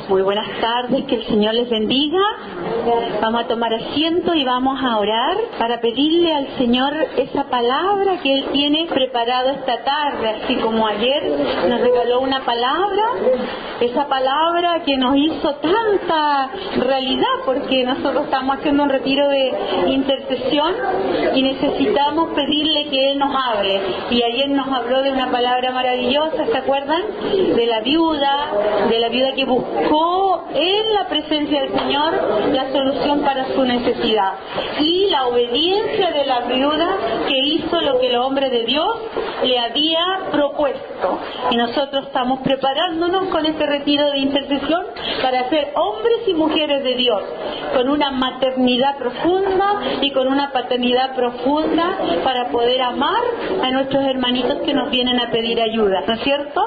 Muy buenas tardes, que el Señor les bendiga. Vamos a tomar asiento y vamos a orar para pedirle al Señor esa palabra que Él tiene preparado esta tarde, así como ayer nos regaló una palabra, esa palabra que nos hizo tanta realidad, porque nosotros estamos haciendo un retiro de intercesión y necesitamos pedirle que Él nos hable. Y ayer nos habló de una palabra maravillosa, ¿se acuerdan? De la viuda que buscó en la presencia del Señor la solución para su necesidad, y la obediencia de la viuda que hizo lo que el hombre de Dios le había propuesto. Y nosotros estamos preparándonos con este retiro de intercesión para ser hombres y mujeres de Dios, con una maternidad profunda y con una paternidad profunda, para poder amar a nuestros hermanitos que nos vienen a pedir ayuda, ¿no es cierto?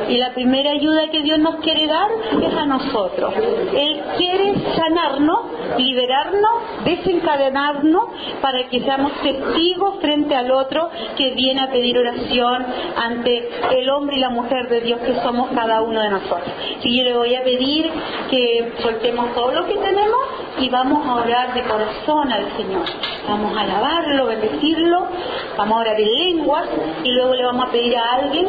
Y la primera ayuda que Dios nos quiere dar es a nosotros. Él quiere sanarnos, liberarnos, desencadenarnos, para que seamos testigos frente al otro que viene a pedir oración ante el hombre y la mujer de Dios que somos cada uno de nosotros. Y yo le voy a pedir que soltemos todo lo que tenemos y vamos a orar de corazón al Señor. Vamos a alabarlo, bendecirlo, vamos a orar en lenguas y luego le vamos a pedir a alguien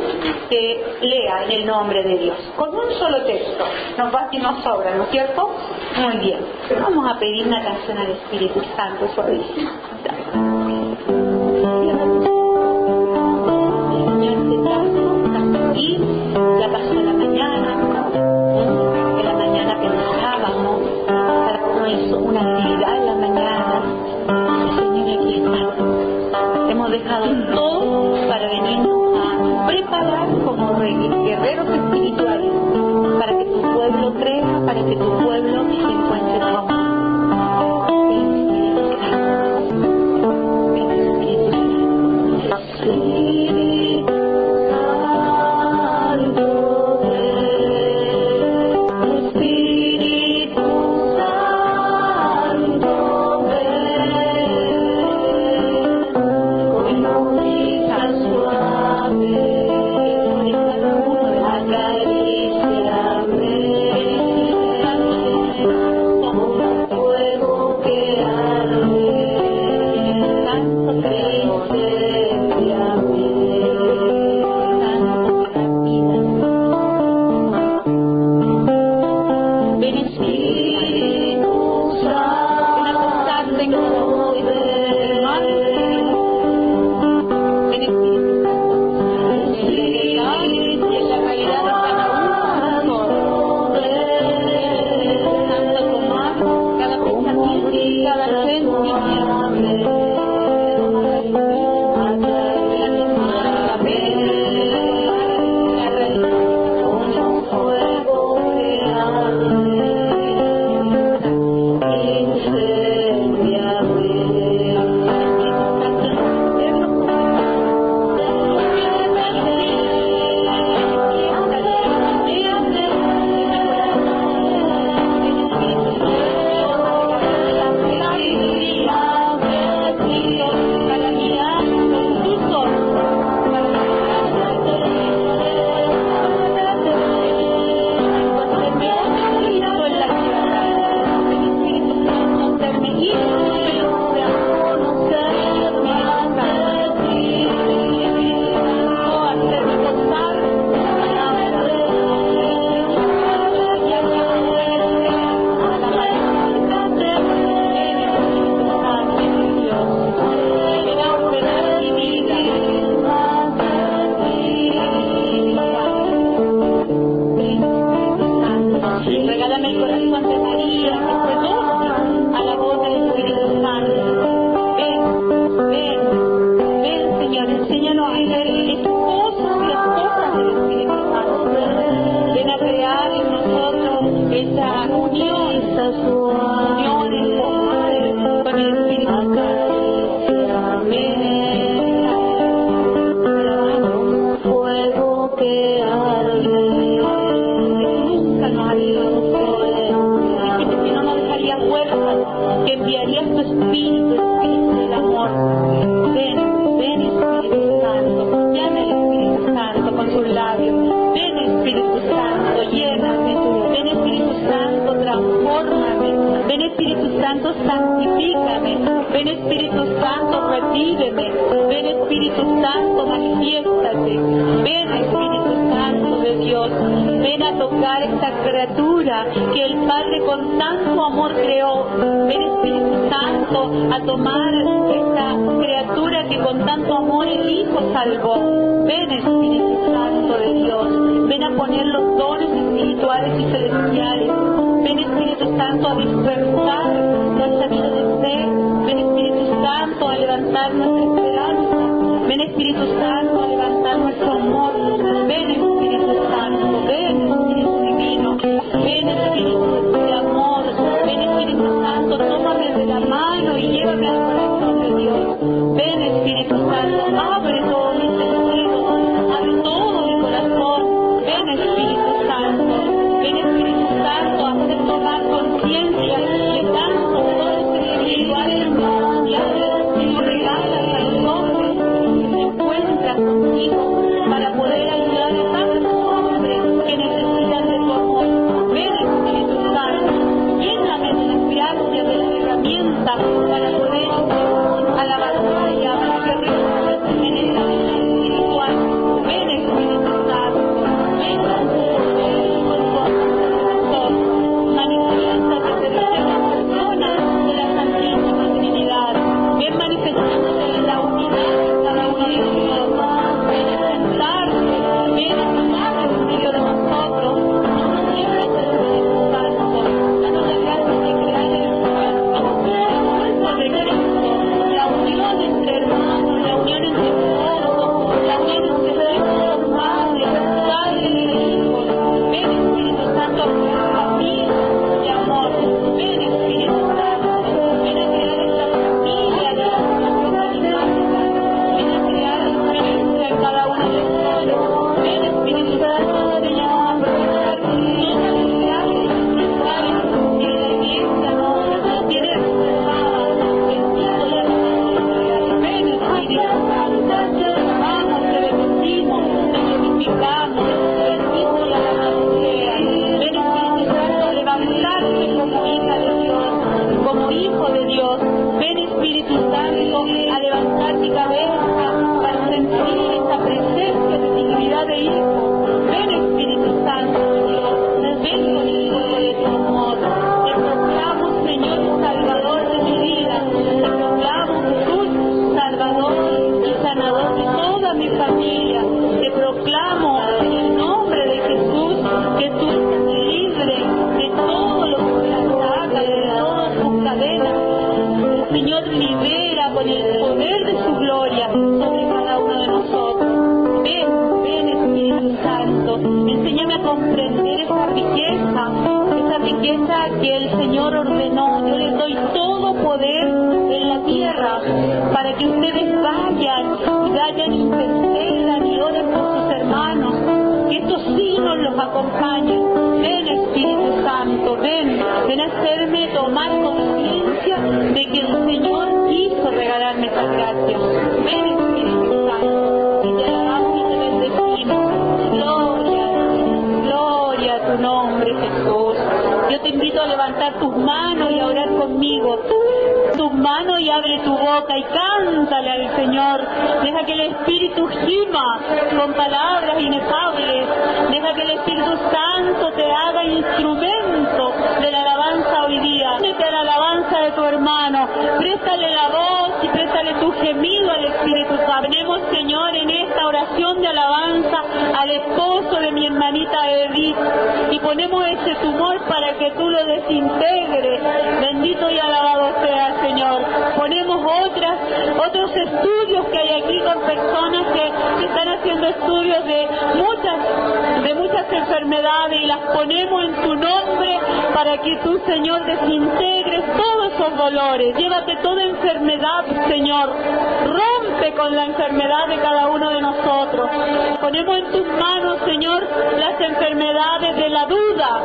que lea en el nombre de Dios. Con un solo texto nos basta y nos sobra, ¿no es cierto? Muy bien. Vamos a pedir una canción al Espíritu Santo suavísima. Y ya pasó la mañana, en la mañana pensábamos, cada uno hizo una actividad en la mañana. El Señor aquí está. Hemos dejado todo para venirnos a preparar como guerreros espirituales, para que tu pueblo crea, para que tu pueblo encuentre paz. revíveme. Ven Espíritu Santo, manifiéstate. Ven Espíritu Santo de Dios. Ven a tocar esta criatura que el Padre con tanto amor creó. Ven Espíritu Santo a tomar esta criatura que con tanto amor el Hijo salvó. Ven Espíritu Santo de Dios. Ven a poner los dones espirituales y celestiales. Ven Espíritu Santo a despertar nuestra vida de fe. Ven Espíritu Santo a levantar nuestra esperanza. Ven Espíritu Santo a levantar nuestro amor. Ven Espíritu Santo, ven Espíritu Divino. Ven Espíritu de amor. Ven Espíritu Santo, tómame de la mano y llévame al corazón de Dios. Ven Espíritu Santo, abre todo mi sentido, abre todo mi corazón. Ven Espíritu Santo, ven Espíritu Santo a hacer tomar conciencia de tantos dones espirituales que nos regalas a los hombres que se encuentran contigo para poder ayudar a tantos hombres que necesitan de tu amor. Ven Espíritu Santo, lléname de la gracia, de las herramientas para poder a la batalla, para que en esta vida espiritual. Ven Espíritu Santo, ven con tu amor, manifiéstate desde la persona de la Santísima Trinidad. Ven manifestándote en la unidad de cada uno de nosotros. Ven a sentarte, ven a estar en medio de nosotros. Siempre Espíritu Santo, danos la gracia de crear el cuerpo de Cristo, la unión entre hermanos, la unión entre todos, la unión entre hijos, madres, padres y hijos. Ven Espíritu Santo a familia de amor. Ven Espíritu Santo, ven a crear esta familia de la humanidad. Ven a crear diferencia en cada uno de nosotros. Ven Espíritu Santo, Señor, a aprovechar todas las gracias espirituales que la Iglesia nos tiene reservadas. Ven Espíritu Santo, vamos, te bendecimos, te glorificamos, te bendito la sea. Ven Espíritu Santo a levantarte como hija de Dios, como hijo de Dios. Ven Espíritu Santo a levantar mi cabeza para sentir esta presencia de dignidad de hijo. Ven Espíritu Santo de Dios, ven con el fuego de tu amor. Te proclamo, Señor, Salvador de mi vida. Te proclamo, Jesús, Salvador y sanador de toda mi familia. Te proclamo en el nombre de Jesús que tú eres libre de todo lo que te ataca, de todas tus cadenas. El Señor libera con el poder de su gloria sobre cada uno de nosotros. Ven Espíritu Santo, enséñame a comprender esa riqueza que el Señor ordenó. Yo les doy todo poder en la tierra para que ustedes vayan y intercedan y oren por sus hermanos, que estos signos los acompañen. Ven Espíritu Santo, ven a hacerme tomar conciencia de que el Señor quiso regalarme esta gracia. Ven Espíritu Santo, y te alabamos y te bendecimos. Gloria a tu nombre, Jesús. Yo te invito a levantar tus manos y a orar conmigo. Tus manos y abre tu boca y cántale al Señor. Deja que el Espíritu gima con palabras inefables. Deja que el Espíritu Santo te haga instrumento de la alabanza hoy día. Únete a la alabanza de tu hermano. Préstale la voz y préstale tu gemido al Espíritu Santo. Venimos, Señor, en esta oración de alabanza al esposo de mi hermanita Edith y ponemos ese tumor para que tú lo desintegres. Bendito y alabado sea, Señor. Ponemos otros estudios que hay aquí con personas que están haciendo estudios de muchas enfermedades y las ponemos en tu nombre para que tú, Señor, desintegres todos esos dolores. Llévate toda enfermedad, Señor. Rompe con la enfermedad de cada uno de nosotros. Ponemos en tus manos, Señor, las enfermedades de la duda,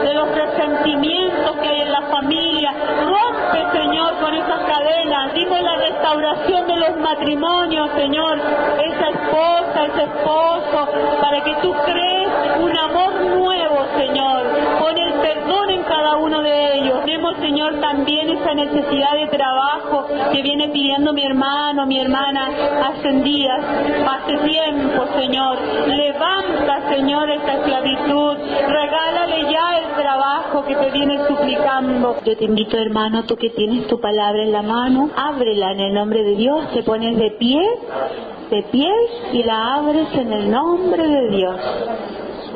de los resentimientos que hay en la familia. Rompe, Señor, con esas cadenas. Dimos la restauración de los matrimonios, Señor. Esa esposa, ese esposo, para que tú crees un amor nuevo, Señor. Pon el perdón en cada uno de ellos. Tenemos, Señor, también también esa necesidad de trabajo que viene pidiendo mi hermano, mi hermana, hace días, hace tiempo, Señor. Levanta, Señor, esta esclavitud. Regálale ya el trabajo que te viene suplicando. Yo te invito, hermano, tú que tienes tu palabra en la mano, ábrela en el nombre de Dios, te pones de pies y la abres en el nombre de Dios.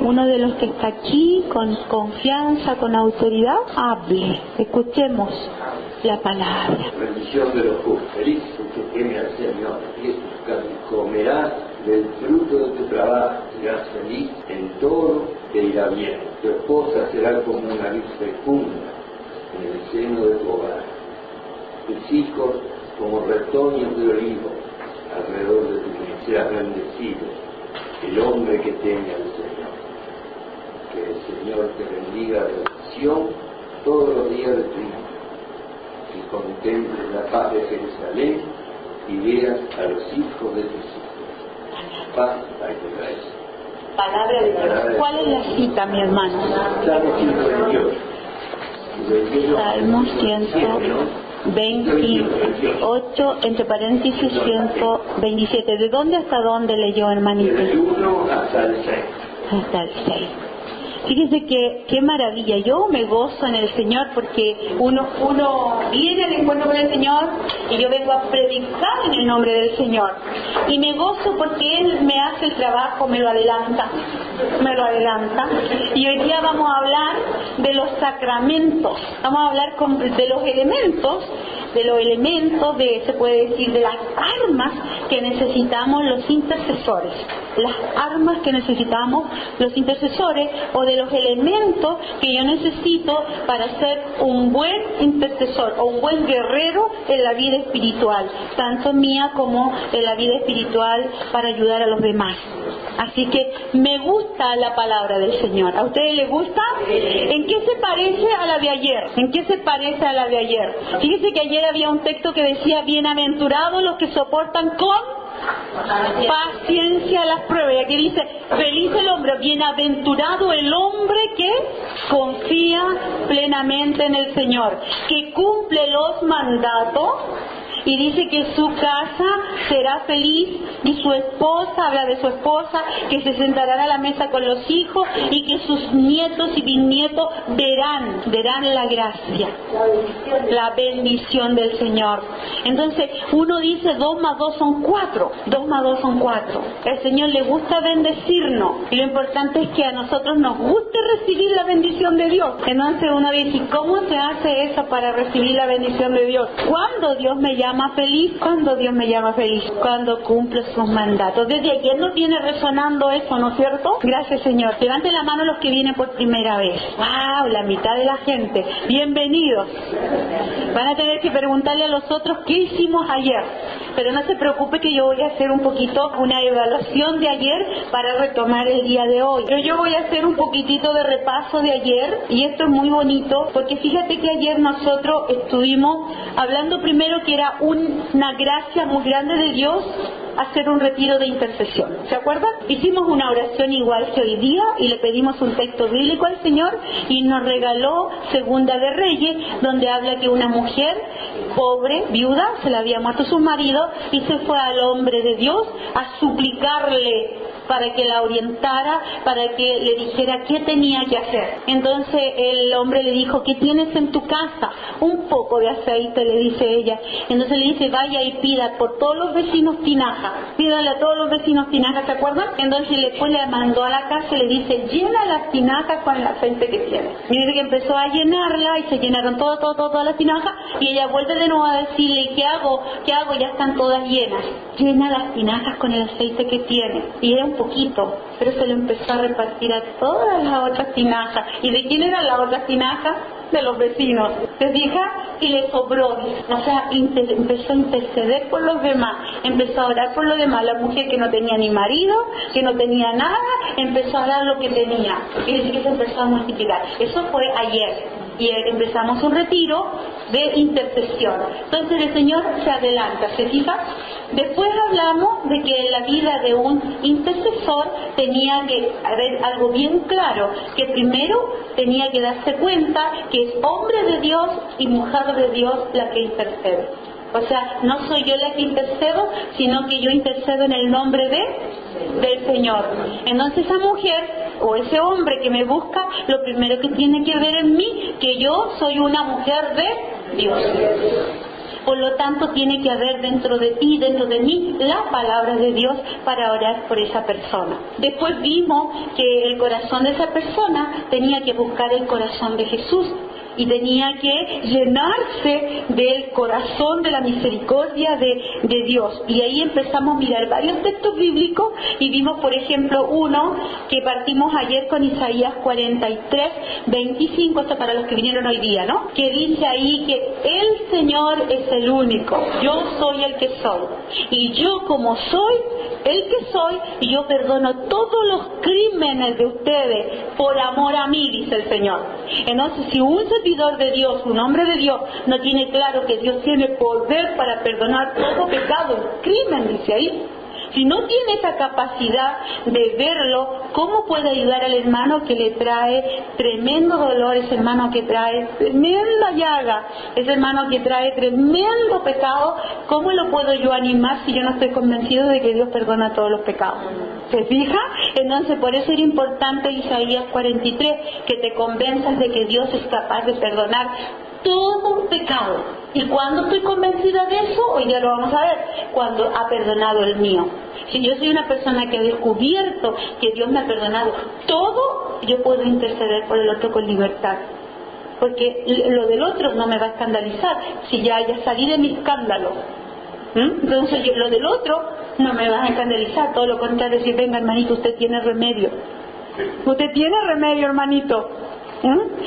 Uno de los que está aquí con confianza, con autoridad, hable. Escuchemos la palabra. Bendición de los justos. Feliz el que teme al Señor y comerás del fruto de tu trabajo. Serás feliz en todo, te irá bien. Tu esposa será como una vid fecunda en el seno de tu hogar. Tus hijos como retoños de olivo alrededor de tu vida. Serás bendecido el hombre que teme al Señor. Que el Señor te bendiga de bendición todos los días de tu vida. Que contemples la paz de Jerusalén y veas a los hijos de tus hijos. Paz a Israel. Palabra de Dios. ¿Cuál es la cita, mi hermano? Salmo 128. Salmo 128, entre paréntesis 127. ¿De dónde hasta dónde leyó, hermanito? Del 1 hasta el 6. Hasta el 6. Fíjese que qué maravilla. Yo me gozo en el Señor porque uno viene al encuentro con el Señor y yo vengo a predicar en el nombre del Señor. Y me gozo porque Él me hace el trabajo, me lo adelanta. Y hoy día vamos a hablar de los sacramentos. Vamos a hablar de los elementos, se puede decir, de las armas que necesitamos los intercesores. Las armas que necesitamos los intercesores, o de los elementos que yo necesito para ser un buen intercesor o un buen guerrero en la vida espiritual, tanto mía como en la vida espiritual, para ayudar a los demás. Así que me gusta la palabra del Señor. ¿A ustedes les gusta? ¿En qué se parece a la de ayer? Fíjense que ayer había un texto que decía: bienaventurados los que soportan con paciencia las pruebas. Y aquí dice: feliz el hombre, bienaventurado el hombre que confía plenamente en el Señor, que cumple los mandatos. Y dice que su casa será feliz, y su esposa, habla de su esposa, que se sentará a la mesa con los hijos, y que sus nietos y bisnietos verán la gracia, la bendición del Señor. Entonces uno dice 2 más 2 son 4. 2 más 2 son 4. El Señor le gusta bendecirnos, y lo importante es que a nosotros nos guste recibir la bendición de Dios. Entonces uno dice: ¿cómo se hace eso para recibir la bendición de Dios? ¿Cuándo Dios me llama feliz? Cuando cumple sus mandatos. Desde ayer nos viene resonando eso, ¿no es cierto? Gracias, Señor. Levanten la mano los que vienen por primera vez. ¡Wow! La mitad de la gente. Bienvenidos. Van a tener que preguntarle a los otros qué hicimos ayer, pero no se preocupe que yo voy a hacer un poquito una evaluación de ayer para retomar el día de hoy. Pero yo voy a hacer un poquitito de repaso de ayer, y esto es muy bonito porque fíjate que ayer nosotros estuvimos hablando primero que era una gracia muy grande de Dios hacer un retiro de intercesión. ¿Se acuerdan? Hicimos una oración igual que hoy día y le pedimos un texto bíblico al Señor, y nos regaló Segunda de Reyes, donde habla que una mujer pobre, viuda, se le había muerto su marido, y se fue al hombre de Dios a suplicarle para que la orientara, para que le dijera qué tenía que hacer. Entonces el hombre le dijo: ¿qué tienes en tu casa? Un poco de aceite, le dice ella. Entonces le dice: vaya y pida por todos los vecinos tinaja. Pídale a todos los vecinos tinaja, ¿se acuerdan? Entonces después le mandó a la casa y le dice: llena las tinajas con el aceite que tienes. Y dice que empezó a llenarla, y se llenaron todas las tinajas, y ella vuelve de nuevo a decirle: ¿qué hago? Ya están todas llenas. Llena las tinajas con el aceite que tiene. Y era un poquito, pero se lo empezó a repartir a todas las otras tinajas. ¿Y de quién eran las otras tinajas? De los vecinos. ¿Se fija? Y le sobró. O sea, empezó a interceder por los demás, empezó a orar por los demás. La mujer que no tenía ni marido, que no tenía nada, empezó a dar lo que tenía, y dice que se empezó a multiplicar. Eso fue ayer. Y empezamos un retiro de intercesión. Entonces el Señor se adelanta, ¿se fija? Después hablamos de que en la vida de un intercesor tenía que haber algo bien claro, que primero tenía que darse cuenta que es hombre de Dios y mujer de Dios la que intercede. O sea, no soy yo la que intercedo, sino que yo intercedo en el nombre del Señor. Entonces esa mujer o ese hombre que me busca, lo primero que tiene que ver en mí, que yo soy una mujer de Dios. Por lo tanto, tiene que haber dentro de ti, dentro de mí, la palabra de Dios para orar por esa persona. Después vimos que el corazón de esa persona tenía que buscar el corazón de Jesús y tenía que llenarse del corazón de la misericordia de Dios. Y ahí empezamos a mirar varios textos bíblicos y vimos, por ejemplo, uno que partimos ayer con Isaías 43, 25, esto para los que vinieron hoy día, ¿no? Que dice ahí que el Señor es el único, yo soy el que soy. Y yo como soy el que soy, yo perdono todos los crímenes de ustedes por amor a mí, dice el Señor. Entonces, si un servidor de Dios, un hombre de Dios, no tiene claro que Dios tiene poder para perdonar todo pecado, crimen, dice ahí, si no tiene esa capacidad de verlo, ¿cómo puede ayudar al hermano que le trae tremendo dolor, ese hermano que trae tremenda llaga, ese hermano que trae tremendo pecado? ¿Cómo lo puedo yo animar si yo no estoy convencido de que Dios perdona todos los pecados? ¿Se fija? Entonces, por eso era importante Isaías 43, que te convenzas de que Dios es capaz de perdonar todo pecado. ¿Y cuando estoy convencida de eso? Hoy día lo vamos a ver, cuando ha perdonado el mío. Si yo soy una persona que ha descubierto que Dios me ha perdonado todo, yo puedo interceder por el otro con libertad. Porque lo del otro no me va a escandalizar, si ya salí de mi escándalo. Entonces lo del otro no me va a escandalizar, todo lo contrario, decir, venga hermanito, usted tiene remedio. Usted tiene remedio, hermanito.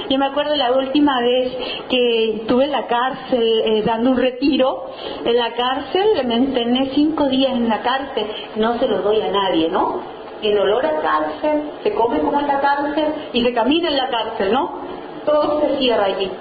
Yo me acuerdo la última vez que estuve en la cárcel dando un retiro en la cárcel, me interné 5 días en la cárcel, no se lo doy a nadie, ¿no? El olor a cárcel, se come como en la cárcel y se camina en la cárcel, ¿no? Todo se cierra allí.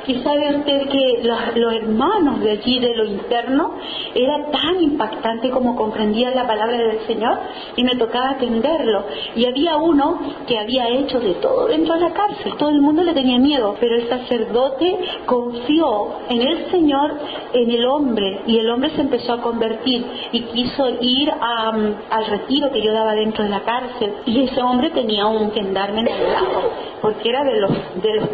Y sabe usted que los hermanos de allí, de lo interno, era tan impactante como comprendían la palabra del Señor, y me tocaba atenderlo. Y había uno que había hecho de todo dentro de la cárcel, todo el mundo le tenía miedo, pero el sacerdote confió en el Señor, en el hombre, y el hombre se empezó a convertir y quiso ir al retiro que yo daba dentro de la cárcel, y ese hombre tenía un gendarme en el lado, porque era de los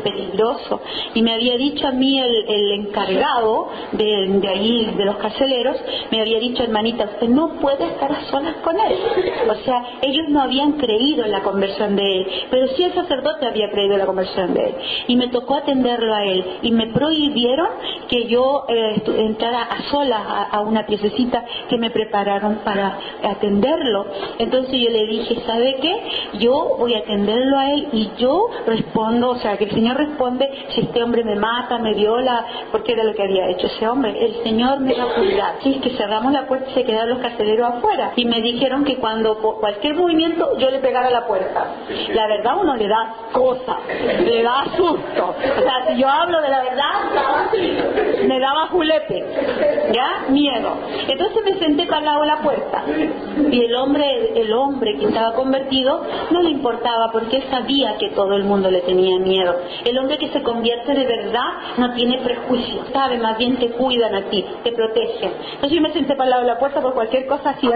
peligrosos, y me había dicho a mí el encargado de ahí, de los carceleros, me había dicho, hermanita, usted no puede estar a solas con él. O sea, ellos no habían creído en la conversión de él, pero sí el sacerdote había creído en la conversión de él, y me tocó atenderlo a él, y me prohibieron que yo entrara a solas a una piececita que me prepararon para atenderlo. Entonces yo le dije, ¿sabe qué? Yo voy a atenderlo a él y yo respondo, o sea, que el Señor responde si este hombre me mata, me viola, porque era lo que había hecho ese hombre. El Señor me va a cuidar. Sí, es que cerramos la puerta y se quedaron los carceleros afuera. Y me dijeron que cuando por cualquier movimiento yo le pegara a la puerta. La verdad uno le da cosa, le da susto. O sea, si yo hablo de la verdad, me daba julepe, ¿ya? Miedo. Entonces me senté para el lado de la puerta. Y el hombre que estaba convertido no le importaba, porque él sabía que todo el mundo le tenía miedo. El hombre que se convierte de verdad no tiene prejuicios, sabe, más bien te cuidan a ti, te protegen. Entonces yo me senté para el lado de la puerta por cualquier cosa así,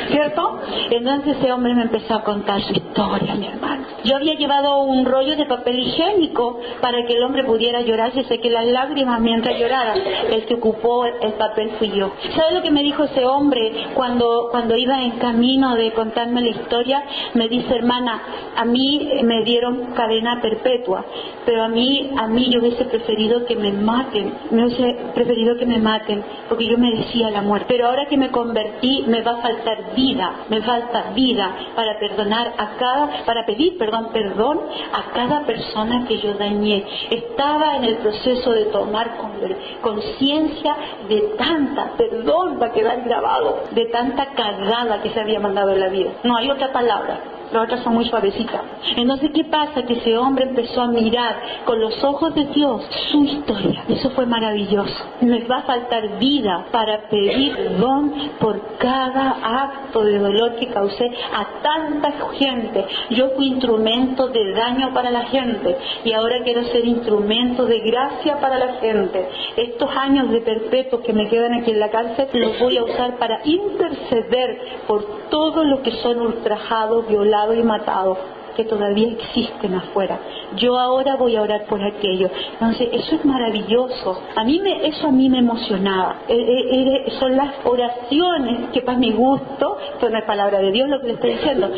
¿cierto? Entonces ese hombre me empezó a contar su historia, mi hermano. Yo había llevado un rollo de papel higiénico para que el hombre pudiera llorar, yo sé que las lágrimas mientras llorara, el que ocupó el papel fui yo. ¿Sabe lo que me dijo ese hombre cuando iba en camino de contarme la historia? Me dice, hermana, a mí me dieron cadena perpetua, pero a mí yo hubiese preferido que me maten, porque yo merecía la muerte. Pero ahora que me convertí, me va a faltar vida para perdonar para pedir perdón a cada persona que yo dañé. Estaba en el proceso de tomar conciencia de tanta, perdón va a quedar grabado, de tanta cagada que se había mandado en la vida. No hay otra palabra. las otras son muy suavecitas. Entonces, ¿qué pasa? Que ese hombre empezó a mirar con los ojos de Dios su historia. Eso fue maravilloso. Me va a faltar vida para pedir perdón por cada acto de dolor que causé a tanta gente. Yo fui instrumento de daño para la gente y ahora quiero ser instrumento de gracia para la gente. Estos años de perpetuo que me quedan aquí en la cárcel los voy a usar para interceder por todos los que son ultrajados, violados y matados, que todavía existen afuera. Yo ahora voy a orar por aquello. Entonces, eso es maravilloso. Eso a mí me emocionaba. Son las oraciones que para mi gusto, esto no es palabra de Dios lo que le estoy diciendo,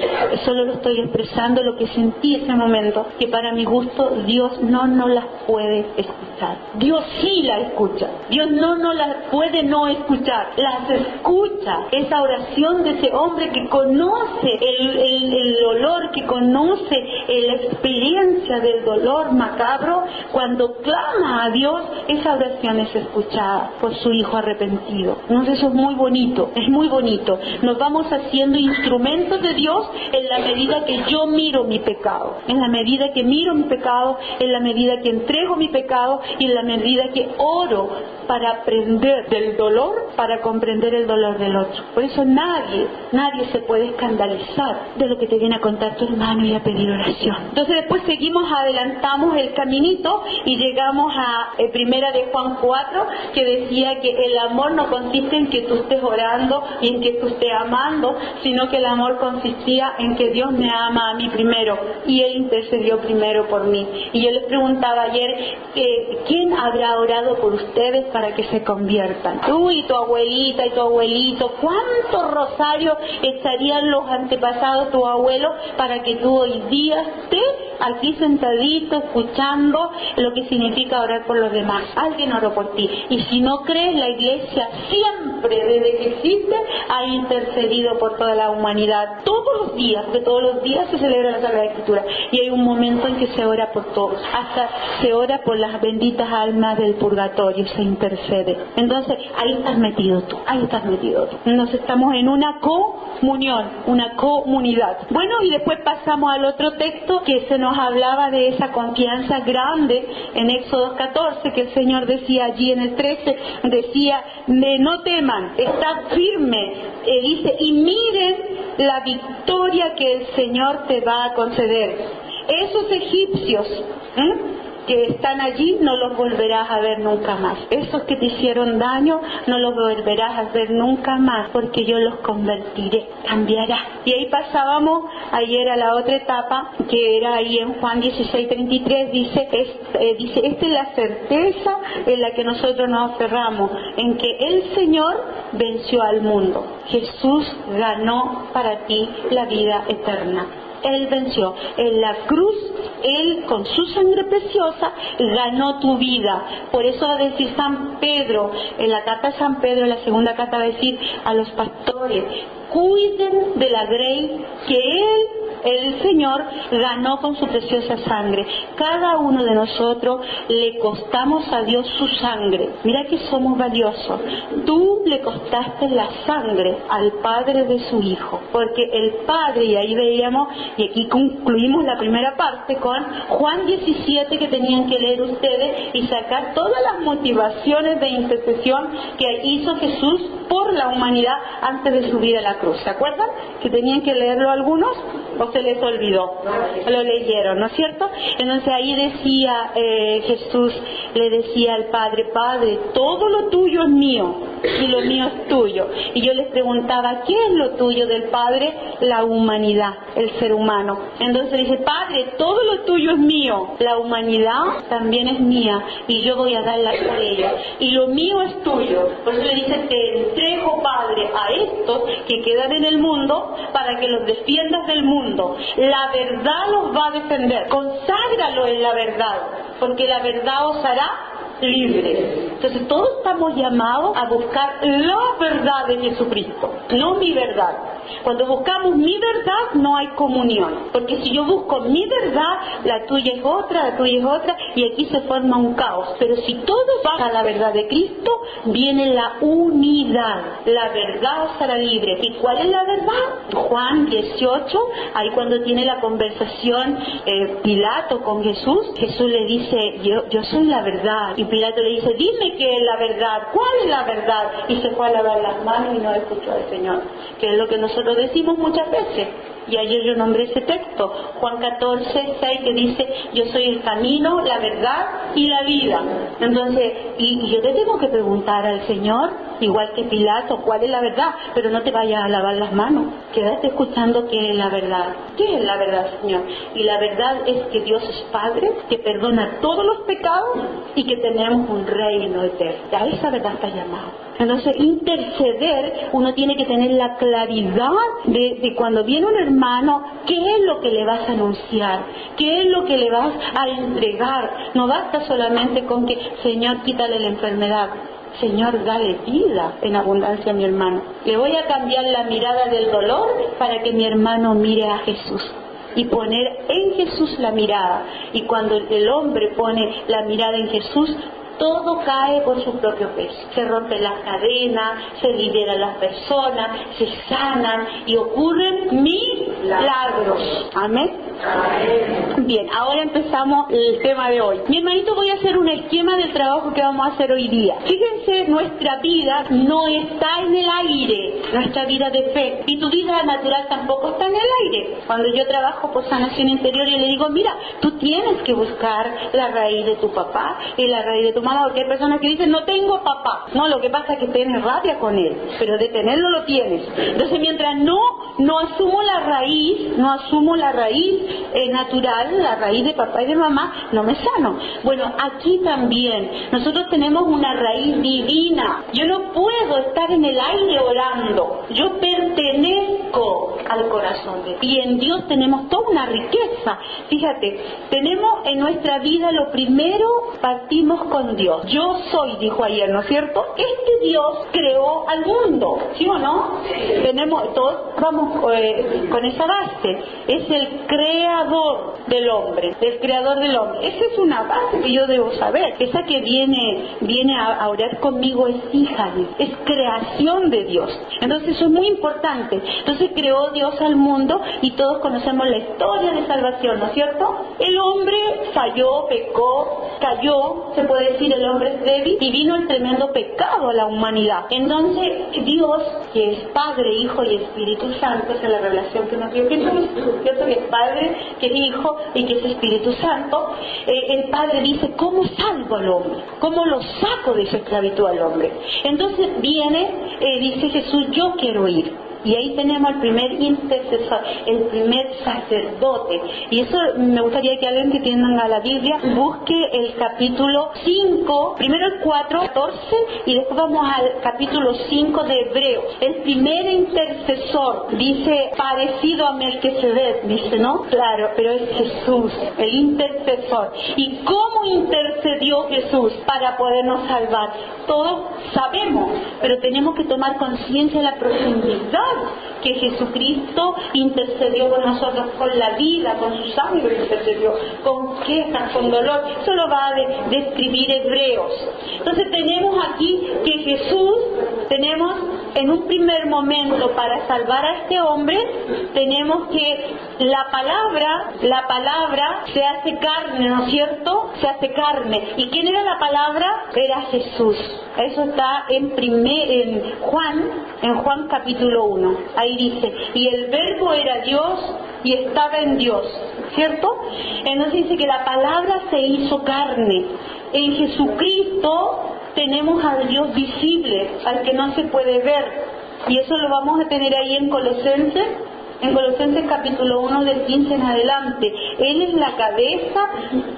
solo lo estoy expresando lo que sentí ese momento, que para mi gusto Dios no las puede escuchar. Dios sí la escucha. Dios no las puede no escuchar. Las escucha. Esa oración de ese hombre que conoce el dolor, que conoce la experiencia del dolor macabro, cuando clama a Dios, esa oración es escuchada por su hijo arrepentido. Entonces eso es muy bonito, es muy bonito. Nos vamos haciendo instrumentos de Dios en la medida que yo miro mi pecado, en la medida que miro mi pecado, en la medida que entrego mi pecado y en la medida que oro para aprender del dolor, para comprender el dolor del otro. Por eso nadie se puede escandalizar de lo que te viene a contar tu hermano y a pedir oración. Entonces después adelantamos el caminito y llegamos a Primera de Juan 4, que decía que el amor no consiste en que tú estés orando y en que tú estés amando, sino que el amor consistía en que Dios me ama a mí primero y Él intercedió primero por mí. Y yo les preguntaba ayer, ¿quién habrá orado por ustedes para que se conviertan? Tú y tu abuelita y tu abuelito, ¿cuántos rosarios echarían los antepasados, tu abuelo, para que tú hoy día estés aquí sentadito escuchando lo que significa orar por los demás? Alguien oró por ti. Y si no crees, la iglesia siempre, desde que existe, ha intercedido por toda la humanidad. Todos los días, porque todos los días se celebra la Sagrada Escritura. Y hay un momento en que se ora por todos. Hasta se ora por las benditas almas del purgatorio, se intercede. Entonces, ahí estás metido tú. Nos estamos en una comunión, una comunidad. Bueno, y después pasamos al otro texto que se nos hablaba de esa confianza grande en Éxodo 14, que el Señor decía allí en el 13, decía, no teman, estad firme, dice, y miren la victoria que el Señor te va a conceder. Esos egipcios que están allí no los volverás a ver nunca más. Esos que te hicieron daño no los volverás a ver nunca más, porque yo los convertiré, cambiará. Y ahí pasábamos ayer a la otra etapa, que era ahí en Juan 16:33, dice, esta es la certeza en la que nosotros nos aferramos, en que el Señor venció al mundo. Jesús ganó para ti la vida eterna. Él venció. En la cruz, Él con su sangre preciosa ganó tu vida. Por eso va a decir San Pedro, en la carta de San Pedro, en la segunda carta va a decir a los pastores, cuiden de la grey que el Señor ganó con su preciosa sangre. Cada uno de nosotros le costamos a Dios su sangre. Mira que somos valiosos. Tú le costaste la sangre al Padre de su Hijo, porque el Padre, y ahí veíamos, y aquí concluimos la primera parte con Juan 17, que tenían que leer ustedes y sacar todas las motivaciones de intercesión que hizo Jesús por la humanidad antes de subir a la cruz. ¿Se acuerdan? Que tenían que leerlo algunos, o se les olvidó. Lo leyeron, ¿no es cierto? Entonces ahí decía Jesús, le decía al Padre, Padre, todo lo tuyo es mío y lo mío es tuyo. Y yo les preguntaba, ¿qué es lo tuyo del Padre? La humanidad, el ser humano. Entonces dice, Padre, todo lo tuyo es mío, la humanidad también es mía y yo voy a darla por ella. Y lo mío es tuyo. Por eso le dice, te entrego, Padre, a estos que quedan en el mundo para que los defiendas del mundo. La verdad los va a defender. Conságralo en la verdad, porque la verdad os hará libres. Entonces todos estamos llamados a buscar la verdad de Jesucristo, no mi verdad. Cuando buscamos mi verdad, no hay comunión. Porque si yo busco mi verdad, la tuya es otra, y aquí se forma un caos. Pero si todos van a la verdad de Cristo, viene la unidad. La verdad será libre. ¿Y cuál es la verdad? Juan 18, ahí cuando tiene la conversación Pilato con Jesús, Jesús le dice, yo soy la verdad. Y Pilato le dice, dime qué es la verdad, ¿cuál es la verdad? Y se fue a lavar las manos y no escuchó al Señor, que es lo que nosotros decimos muchas veces. Y ayer yo nombré ese texto, Juan 14, 6, que dice, yo soy el camino, la verdad y la vida. Entonces, y yo te tengo que preguntar al Señor, igual que Pilato, ¿cuál es la verdad? Pero no te vayas a lavar las manos, quédate escuchando qué es la verdad. ¿Qué es la verdad, Señor? Y la verdad es que Dios es Padre, que perdona todos los pecados y que tenemos un reino eterno. A esa verdad está llamado. Entonces, interceder, uno tiene que tener la claridad de cuando viene un hermano, qué es lo que le vas a anunciar, qué es lo que le vas a entregar. No basta solamente con que, Señor, quítale la enfermedad. Señor, dale vida en abundancia a mi hermano. Le voy a cambiar la mirada del dolor para que mi hermano mire a Jesús. Y poner en Jesús la mirada. Y cuando el hombre pone la mirada en Jesús, todo cae por su propio peso. Se rompen las cadenas, se liberan las personas, se sanan y ocurren milagros. Amén. Bien, ahora empezamos el tema de hoy. Mi hermanito, voy a hacer un esquema del trabajo que vamos a hacer hoy día. Fíjense, nuestra vida no está en el aire, nuestra vida de fe. Y tu vida natural tampoco está en el aire. Cuando yo trabajo por sanación interior, yo le digo, mira, tú tienes que buscar la raíz de tu papá y la raíz de tu mamá, porque hay personas que dicen, no tengo papá. No, lo que pasa es que tienes rabia con él, pero de tenerlo lo tienes. Entonces, mientras no asumo la raíz natural, la raíz de papá y de mamá, no me sano. Bueno, aquí también nosotros tenemos una raíz divina. Yo no puedo estar en el aire orando. Yo pertenezco al corazón de Dios. Y en Dios tenemos toda una riqueza. Fíjate, tenemos en nuestra vida lo primero, partimos con Dios. Yo soy, dijo ayer, ¿no es cierto? Este Dios creó al mundo, ¿sí o no? Tenemos, todos vamos con esa base. Es el creador del hombre, el creador del hombre. Esa es una base que yo debo saber. Esa que viene a orar conmigo es hija de Dios, es creación de Dios. Entonces eso es muy importante. Entonces creó Dios al mundo y todos conocemos la historia de salvación, ¿no es cierto? El hombre falló, pecó, cayó, se puede decir, el hombre es débil y vino el tremendo pecado a la humanidad. Entonces Dios, que es Padre, Hijo y Espíritu Santo, esa es la revelación que nos dio Jesús, ¿cierto? Que es Padre, que es Hijo y que es Espíritu Santo. El Padre dice, ¿cómo salvo al hombre? ¿Cómo lo saco de esa esclavitud al hombre? Entonces viene, dice Jesús, yo quiero ir. Y ahí tenemos el primer intercesor, el primer sacerdote. Y eso me gustaría que alguien que tenga la Biblia busque el capítulo 5, primero el 4, 14, y después vamos al capítulo 5 de Hebreos. El primer intercesor, dice, parecido a Melquisedec, dice, ¿no? Claro, pero es Jesús, el intercesor. ¿Y cómo intercedió Jesús para podernos salvar? Todos sabemos, pero tenemos que tomar conciencia de la profundidad que Jesucristo intercedió con nosotros, con la vida, con su sangre intercedió, con quejas, con dolor. Eso lo va a describir Hebreos. Entonces tenemos aquí que Jesús, tenemos en un primer momento para salvar a este hombre, tenemos que la palabra se hace carne, ¿no es cierto? Se hace carne. ¿Y quién era la palabra? Era Jesús. Eso está en Juan capítulo 1. Ahí dice, y el verbo era Dios y estaba en Dios, ¿cierto? Entonces dice que la palabra se hizo carne. En Jesucristo tenemos al Dios visible, al que no se puede ver. Y eso lo vamos a tener ahí en Colosenses capítulo 1 del 15 en adelante. Él es la cabeza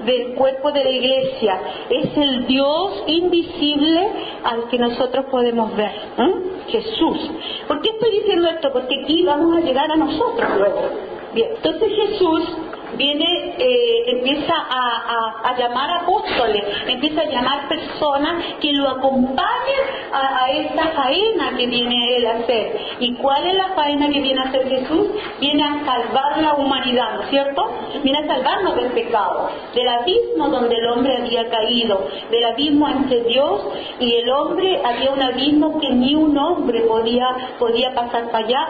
del cuerpo de la iglesia. Es el Dios invisible al que nosotros podemos ver. Jesús. ¿Por qué estoy diciendo esto? Porque aquí vamos a llegar a nosotros luego. Bien, entonces Jesús empieza a llamar apóstoles, empieza a llamar personas que lo acompañen a esta faena que viene él a hacer. ¿Y cuál es la faena que viene a hacer Jesús? Viene a salvar la humanidad, ¿no es cierto? Viene a salvarnos del pecado, del abismo donde el hombre había caído, del abismo entre Dios y el hombre. Había un abismo que ni un hombre podía pasar para allá,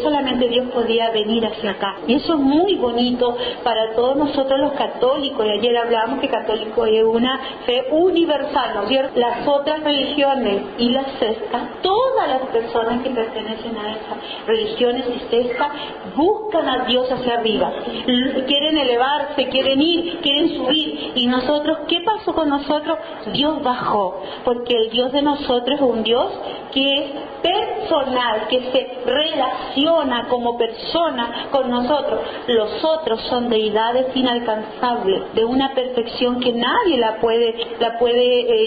solamente Dios podía venir hacia acá. Y eso es muy bonito para todos nosotros los católicos. Y ayer hablábamos que católico es una fe universal, ¿no es cierto? Las otras religiones y las sectas, todas las personas que pertenecen a esas religiones y sectas buscan a Dios hacia arriba, quieren elevarse, quieren ir, quieren subir. Y nosotros, ¿qué pasó con nosotros? Dios bajó, porque el Dios de nosotros es un Dios que es personal, que se relaciona como persona con nosotros. Los otros son deidades inalcanzables, de una perfección que nadie la puede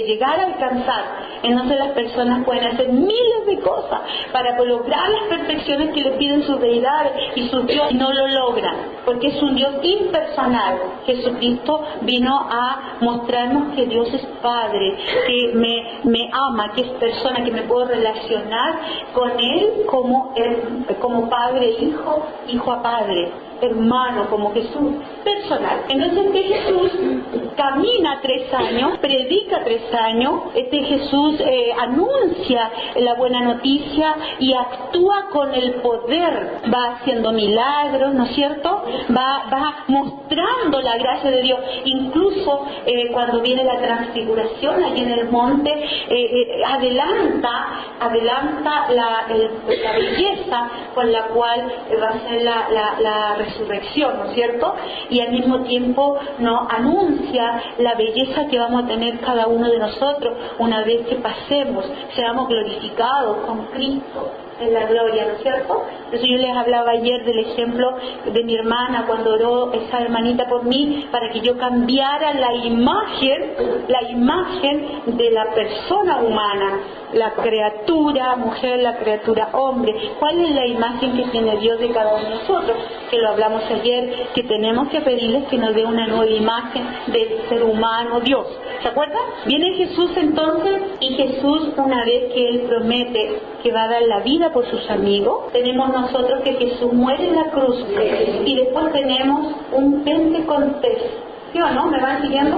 llegar a alcanzar. Entonces las personas pueden hacer miles de cosas para lograr las perfecciones que les piden sus deidades y sus dioses, y no lo logran, porque es un Dios impersonal. Jesucristo vino a mostrarnos que Dios es Padre, que me ama, que es persona, que me puedo relacionar con Él como padre, hijo a padre, hermano, como Jesús, personal. Entonces Jesús camina 3 años, predica 3 años, Jesús anuncia la buena noticia y actúa con el poder, va haciendo milagros, ¿no es cierto? Va mostrando la gracia de Dios. Incluso cuando viene la transfiguración allí en el monte, adelanta la belleza con la cual va a ser la resurrección, ¿no es cierto? Y al mismo tiempo nos anuncia la belleza que vamos a tener cada uno de nosotros una vez que pasemos, seamos glorificados con Cristo en la gloria, ¿no es cierto? Eso yo les hablaba ayer del ejemplo de mi hermana cuando oró esa hermanita por mí para que yo cambiara la imagen de la persona humana, la criatura mujer, la criatura hombre. ¿Cuál es la imagen que tiene Dios de cada uno de nosotros? Que lo hablamos ayer, que tenemos que pedirles que nos dé una nueva imagen del ser humano Dios. ¿Se acuerdan? Viene Jesús entonces, y Jesús, una vez que Él promete que va a dar la vida por sus amigos, tenemos nosotros que Jesús muere en la cruz y después tenemos un Pentecostés. ¿Sí o no? ¿Me van siguiendo?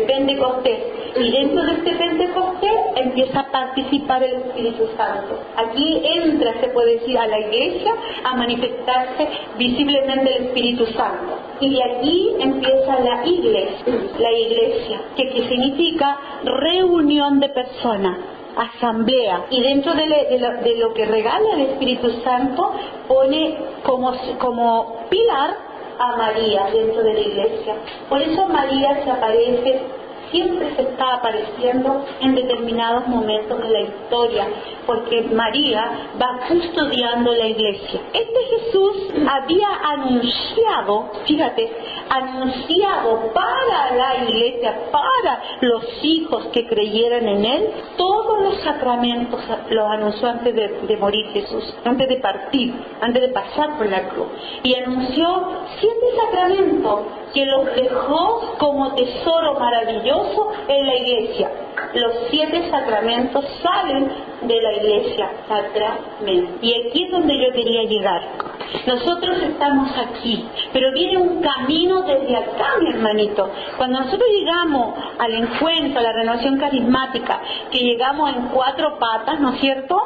Pentecostés. Y dentro de este Pentecostés empieza a participar el Espíritu Santo. Aquí entra, se puede decir, a la iglesia a manifestarse visiblemente el Espíritu Santo. Y de aquí empieza la iglesia, que significa reunión de personas, asamblea. Y dentro de lo que regala el Espíritu Santo pone como pilar a María dentro de la iglesia. Por eso María se aparece, siempre se está apareciendo en determinados momentos de la historia, porque María va custodiando la iglesia. Jesús había anunciado para la iglesia, para los hijos que creyeran en Él, todos los sacramentos los anunció antes de morir Jesús, antes de partir, antes de pasar por la cruz. Y anunció 7 sacramentos que los dejó como tesoro maravilloso en la iglesia. Los 7 sacramentos salen de la iglesia, sacramentos. Y aquí es donde yo quería llegar. Nosotros estamos aquí, pero viene un camino desde acá, mi hermanito. Cuando nosotros llegamos al encuentro, a la renovación carismática, que llegamos en 4 patas, ¿no es cierto?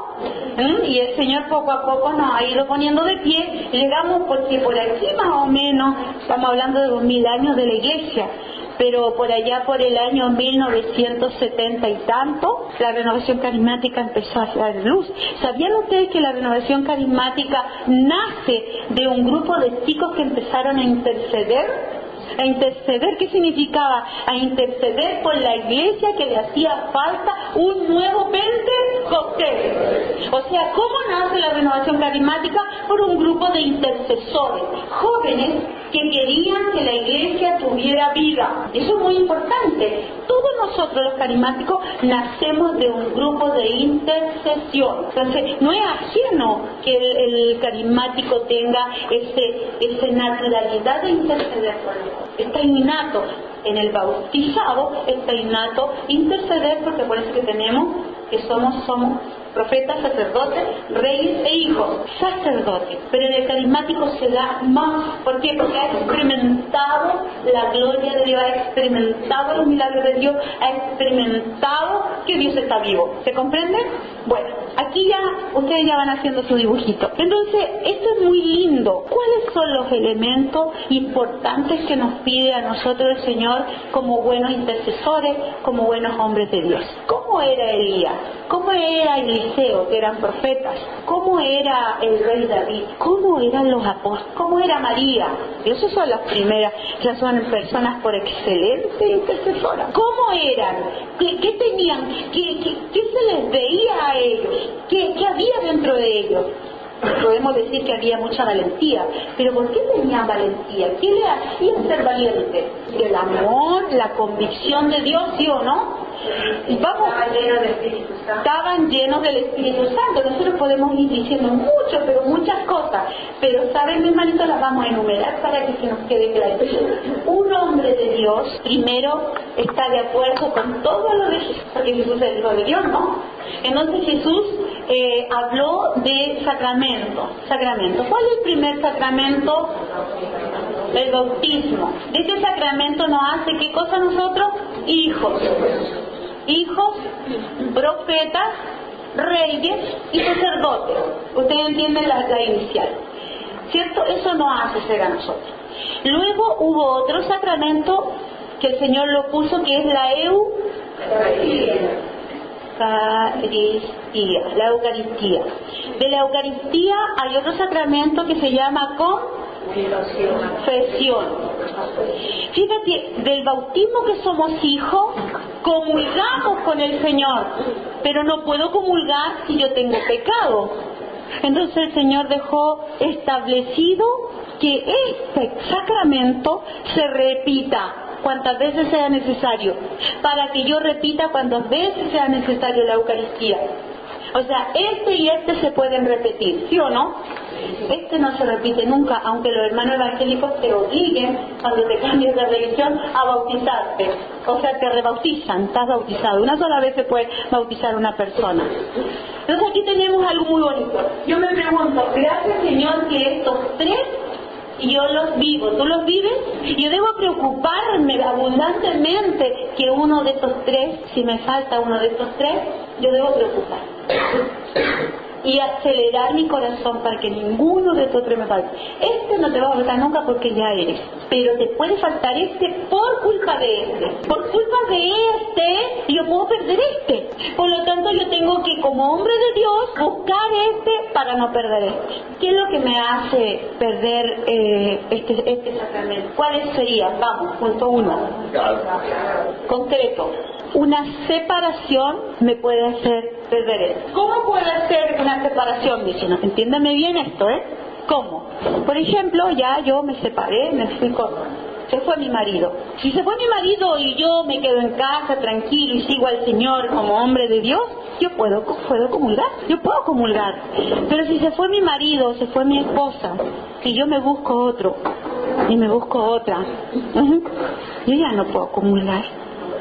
Y el Señor poco a poco nos ha ido poniendo de pie. Llegamos porque por aquí más o menos, estamos hablando de 2000 años de la iglesia, pero por allá por el año 1970 y tanto, la renovación carismática empezó a dar luz. ¿Sabían ustedes que la renovación carismática nace de un grupo de chicos que empezaron a interceder? A interceder, ¿qué significaba? A interceder por la iglesia, que le hacía falta un nuevo Pentecostés. O sea, ¿cómo nace la renovación carismática? Por un grupo de intercesores, jóvenes que querían que la iglesia tuviera vida. Eso es muy importante. Todos nosotros los carismáticos nacemos de un grupo de intercesión. Entonces, no es ajeno que el carismático tenga esa naturalidad de interceder por los otros. Está innato. En el bautizado está innato interceder, porque por eso que tenemos que somos profetas, sacerdotes, reyes e hijos, sacerdotes. Pero en el carismático se da más. ¿Por qué? Porque ha experimentado la gloria de Dios, ha experimentado los milagros de Dios, ha experimentado que Dios está vivo. ¿Se comprende? Bueno, aquí ya ustedes ya van haciendo su dibujito. Entonces, esto es muy lindo. ¿Cuáles son los elementos importantes que nos pide a nosotros el Señor como buenos intercesores, como buenos hombres de Dios? ¿Cómo era Elías? ¿Cómo era Eliseo, que eran profetas? ¿Cómo era el rey David? ¿Cómo eran los apóstoles? ¿Cómo era María? Esas son las primeras, ya son personas por excelencia intercesoras. ¿Cómo eran? ¿Qué tenían? ¿Qué se les veía a ellos? ¿Qué había dentro de ellos? Podemos decir que había mucha valentía, pero ¿por qué tenían valentía? ¿Qué le hacía ser valiente? El amor, la convicción de Dios, ¿sí o no? Y vamos, estaban llenos del Espíritu Santo. Nosotros podemos ir diciendo mucho, pero muchas cosas, pero saben, mis hermanitos, las vamos a enumerar para que se nos quede claro. Un hombre de Dios primero está de acuerdo con todo lo de Jesús, porque Jesús es el Hijo de Dios, ¿no? Entonces Jesús habló de sacramento. ¿Cuál es el primer sacramento? El bautismo. De este sacramento nos hace, ¿qué cosa nosotros? Hijos, profetas, reyes y sacerdotes. Ustedes entienden la inicial, ¿cierto? Eso nos hace ser a nosotros. Luego hubo otro sacramento que el Señor lo puso, que es la Eucaristía. La Eucaristía. De la Eucaristía hay otro sacramento que se llama confesión. Fíjate, del bautismo que somos hijos, comulgamos con el Señor, pero no puedo comulgar si yo tengo pecado. Entonces el Señor dejó establecido que este sacramento se repita cuantas veces sea necesario, para que yo repita cuantas veces sea necesario la Eucaristía. O sea, este y este se pueden repetir, ¿sí o no? Este no se repite nunca, aunque los hermanos evangélicos te obliguen, cuando te cambies de religión, a bautizarte. O sea, te rebautizan, estás bautizado. Una sola vez se puede bautizar a una persona. Entonces aquí tenemos algo muy bonito. Yo me pregunto, gracias Señor que estos tres yo los vivo, ¿tú los vives? Yo debo preocuparme abundantemente que uno de estos tres, si me falta uno de estos tres, yo debo preocupar y acelerar mi corazón para que ninguno de estos tres me falte. Este no te va a faltar nunca porque ya eres, pero te puede faltar este por culpa de este. Por culpa de este, yo puedo perder este. Por lo tanto, yo tengo que, como hombre de Dios, buscar este para no perder este. ¿Qué es lo que me hace perder este sacramento? ¿Cuáles serían? Vamos, punto 1. Concreto. Una separación me puede hacer perder esto. ¿Cómo puede ser una separación, vecinos? Entiéndame bien esto, ¿eh? ¿Cómo? Por ejemplo, ya yo me separé, me fui se fue mi marido. Si se fue mi marido y yo me quedo en casa tranquilo y sigo al Señor como hombre de Dios, yo puedo comulgar, yo puedo comulgar. Pero si se fue mi marido, se fue mi esposa y yo me busco otro y me busco otra, yo ya no puedo comulgar.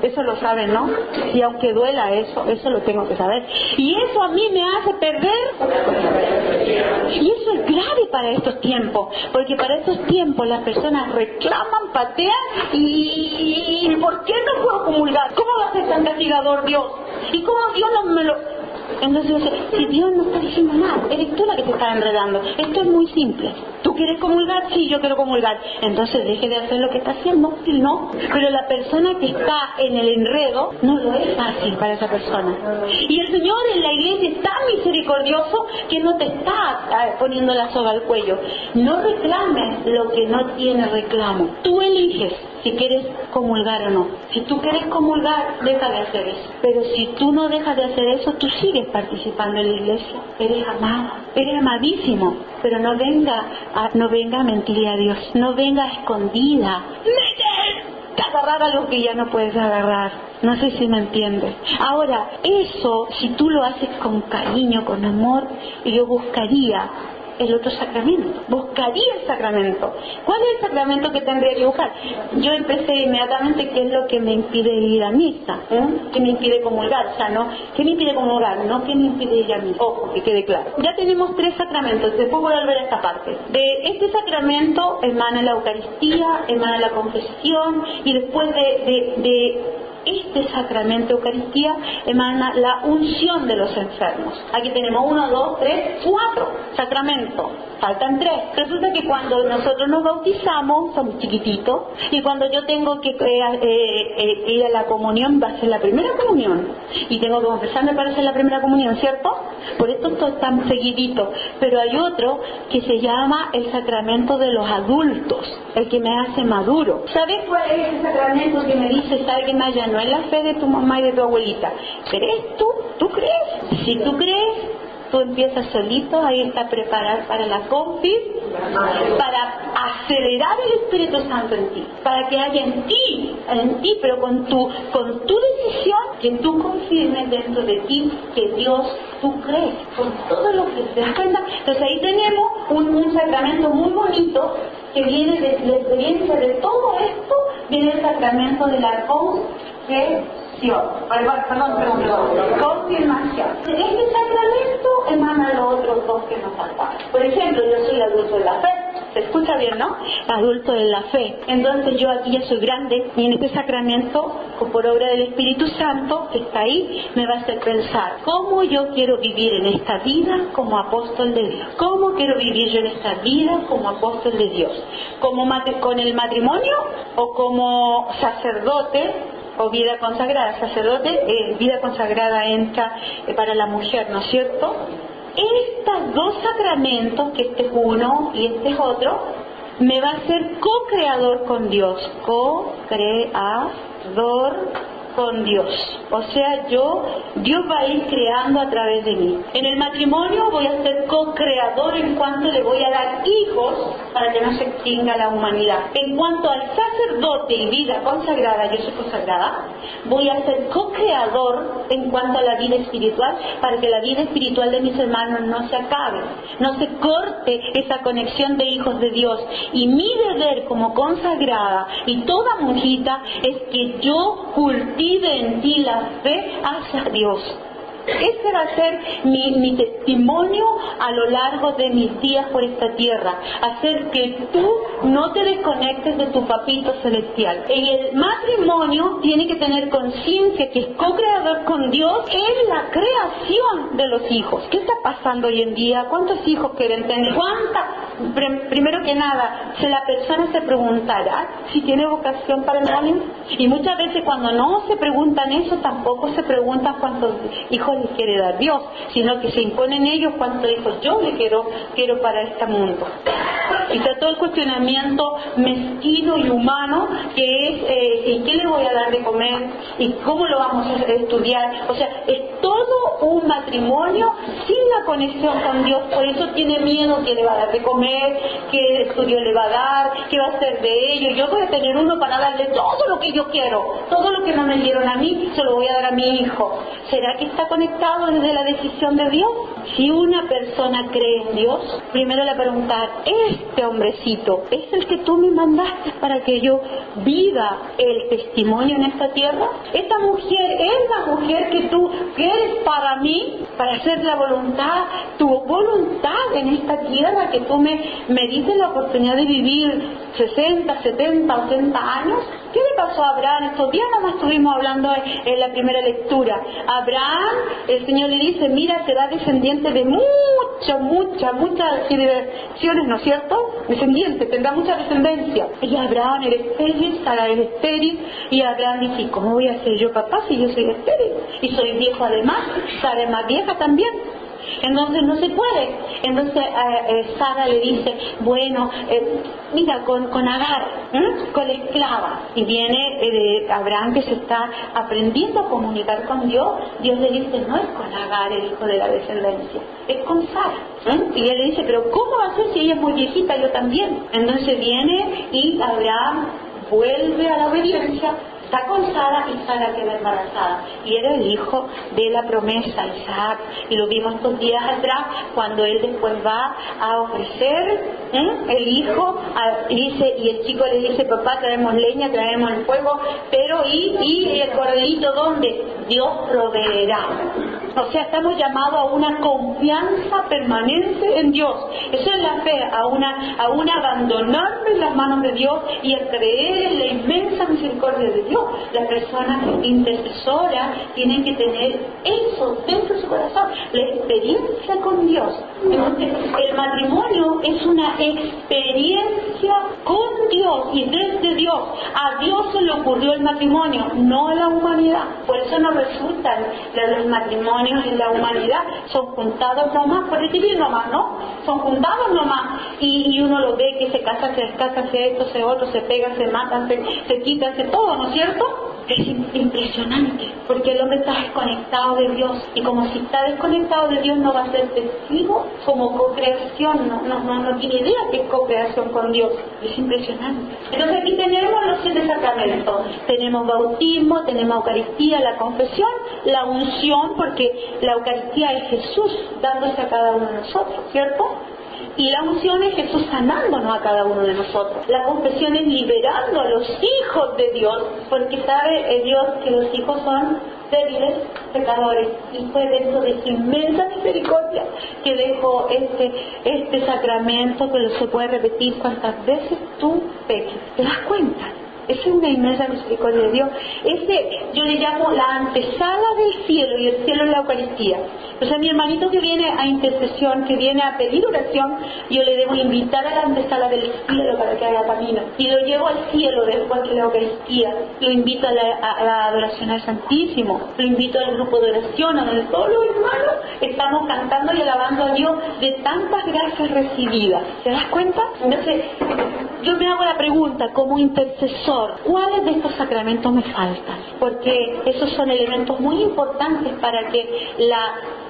Eso lo saben, ¿no? Y aunque duela eso lo tengo que saber. Y eso a mí me hace perder. Y eso es grave para estos tiempos, porque para estos tiempos las personas reclaman, patean y ¿por qué no puedo comulgar? ¿Cómo va a ser tan castigador Dios? ¿Y cómo Dios no me lo...? Entonces, si Dios no está diciendo nada, eres tú la que te está enredando. Esto es muy simple. ¿Tú quieres comulgar? Sí, yo quiero comulgar. Entonces deje de hacer lo que está haciendo. No. Pero la persona que está en el enredo no lo es fácil para esa persona. Y el Señor en la iglesia es tan misericordioso que no te está poniendo la soga al cuello. No reclames lo que no tiene reclamo. Tú eliges si quieres comulgar o no. Si tú quieres comulgar, deja de hacer eso. Pero si tú no dejas de hacer eso, tú sigues participando en la iglesia. Eres amado, eres amadísimo. pero no venga a mentirle a Dios, no venga a escondida, a agarrar algo que ya no puedes agarrar. No sé si me entiendes. Ahora, eso, si tú lo haces con cariño, con amor, yo buscaría el otro sacramento, buscaría el sacramento. ¿Cuál es el sacramento que tendría que buscar? Yo empecé inmediatamente qué es lo que me impide ir a misa, qué me impide comulgar, o sea, no, qué me impide comulgar, no qué me impide ir a misa, ojo, que quede claro. Ya tenemos 3 sacramentos, después voy a volver a esta parte. De este sacramento emana la Eucaristía, emana la confesión, y después de este sacramento Eucaristía emana la unción de los enfermos. Aquí tenemos 1, 2, 3, 4 sacramentos, faltan 3. Resulta que cuando nosotros nos bautizamos, somos chiquititos, y cuando yo tengo que ir a la comunión, va a ser la primera comunión, y tengo que confesarme para hacer la primera comunión, ¿cierto? Por esto todo es tan seguidito. Pero hay otro que se llama el sacramento de los adultos, el que me hace maduro. ¿Sabes cuál es ese sacramento que me dice, sabe que Maya, no es la fe de tu mamá y de tu abuelita? ¿Crees tú? ¿Tú crees? Si tú crees, tú empiezas solito a irte a preparar para la confis, para acelerar el Espíritu Santo en ti, para que haya en ti, pero con tu decisión, que tú confirmes dentro de ti que Dios, tú crees, con todo lo que te das cuenta. Entonces ahí tenemos un sacramento muy bonito que viene de la experiencia de todo esto, viene el sacramento de la confirmación. Este sacramento emana los otros 2 que nos faltan. Por ejemplo, yo soy adulto de la fe. ¿Se escucha bien, no? Adulto de la fe. Entonces yo aquí ya soy grande, y en este sacramento, por obra del Espíritu Santo que está ahí, me va a hacer pensar cómo yo quiero vivir en esta vida como apóstol de Dios. ¿Cómo quiero vivir yo en esta vida como apóstol de Dios? ¿Con el matrimonio o como sacerdote o vida consagrada? Sacerdote, vida consagrada entra para la mujer, ¿no es cierto? Estos 2 sacramentos, que este es uno y este es otro, me va a hacer co-creador con Dios. Co-creador con Dios. O sea, Dios va a ir creando a través de mí. En el matrimonio voy a ser co-creador en cuanto le voy a dar hijos para que no se extinga la humanidad. En cuanto al sacerdote y vida consagrada, yo soy consagrada, voy a ser co-creador en cuanto a la vida espiritual, para que la vida espiritual de mis hermanos no se acabe, no se corte esa conexión de hijos de Dios. Y mi deber como consagrada y toda monjita es que yo cultive en ti la fe hacia Dios. Ese va a ser mi testimonio a lo largo de mis días por esta tierra, hacer que tú no te desconectes de tu papito celestial. En el matrimonio tiene que tener conciencia que es co-creador con Dios en la creación de los hijos. ¿Qué está pasando hoy en día? ¿Cuántos hijos quieren tener? Primero que nada, si la persona se preguntará si tiene vocación para el matrimonio, y muchas veces cuando no se preguntan eso, tampoco se preguntan cuántos hijos les quiere dar Dios, sino que se imponen ellos cuántos hijos yo le quiero para este mundo. Y está todo el cuestionamiento mezquino y humano que es ¿y qué le voy a dar de comer? ¿Y cómo lo vamos a estudiar? O sea, es todo un matrimonio sin la conexión con Dios. Por eso tiene miedo que le va a dar de comer, qué estudio le va a dar, qué va a hacer de ello. Yo voy a tener uno para darle todo lo que yo quiero, todo lo que no me dieron a mí, se lo voy a dar a mi hijo. ¿Será que está conectado desde la decisión de Dios? Si una persona cree en Dios, primero le preguntar, este hombrecito es el que tú me mandaste para que yo viva el testimonio en esta tierra. Esta mujer es la mujer que tú quieres para mí, para hacer la voluntad, tu voluntad en esta tierra, que tú me diste la oportunidad de vivir 60, 70, 80 años. ¿Qué le pasó a Abraham? Estos días nomás estuvimos hablando en la primera lectura. Abraham, el Señor le dice, mira, será descendiente de muchas generaciones, ¿no es cierto? Descendiente, tendrá mucha descendencia. Y Abraham era estéril, Sara era estéril, y Abraham dice, ¿cómo voy a ser yo papá si yo soy estéril? Y soy viejo además, Sara es más vieja también. Entonces no se puede. Entonces Sara le dice, bueno, mira, con Agar, con la esclava. Y viene Abraham, que se está aprendiendo a comunicar con Dios. Dios le dice, no es con Agar el hijo de la descendencia, es con Sara. Y él le dice, pero ¿cómo va a ser si ella es muy viejita? Yo también. Entonces viene y Abraham vuelve a la obediencia, está con Sara y Sara queda embarazada. Y era el hijo de la promesa, Isaac. Y lo vimos estos días atrás, cuando él después va a ofrecer el hijo, y el chico le dice, papá, traemos leña, traemos el fuego, pero ¿y el corderito dónde? Dios proveerá. O sea, estamos llamados a una confianza permanente en Dios. Eso es la fe, a un abandonarme en las manos de Dios y a creer en la inmensa misericordia de Dios. Las personas intercesoras tienen que tener eso dentro de su corazón, la experiencia con Dios. Entonces, el matrimonio es una experiencia con Dios y desde Dios. A Dios se le ocurrió el matrimonio, no a la humanidad. Por eso no resultan los matrimonios en la humanidad, son juntados nomás, por recibir nomás, ¿no? Son juntados nomás, y uno lo ve que se casa, se descasa, se esto, se otro, se pega, se matan, se quitan, se todo, ¿no es cierto? Es impresionante, porque el hombre está desconectado de Dios, y como si está desconectado de Dios no va a ser testigo como co-creación, no tiene idea que es co-creación con Dios. Es impresionante. Entonces aquí tenemos los 7 sacramentos, tenemos bautismo, tenemos Eucaristía, la confesión, la unción, porque la Eucaristía es Jesús dándose a cada uno de nosotros, ¿cierto? Y la unción es Jesús sanándonos a cada uno de nosotros. La confesión es liberando a los hijos de Dios, porque sabe Dios que los hijos son débiles, pecadores, y fue dentro de su inmensa misericordia que dejó este sacramento, que se puede repetir cuantas veces tú peques. ¿Te das cuenta? Esa es una inmensa misericordia de Dios. Yo le llamo la antesala del cielo, y el cielo es la Eucaristía. O sea, mi hermanito que viene a intercesión, que viene a pedir oración, yo le debo invitar a la antesala del cielo para que haga camino. Y lo llevo al cielo después de la Eucaristía. Lo invito a la adoración al Santísimo. Lo invito al grupo de oración, donde todos los hermanos estamos cantando y alabando a Dios de tantas gracias recibidas. ¿Te das cuenta? Entonces, yo me hago la pregunta, como intercesor, ¿cuáles de estos sacramentos me faltan? Porque esos son elementos muy importantes para que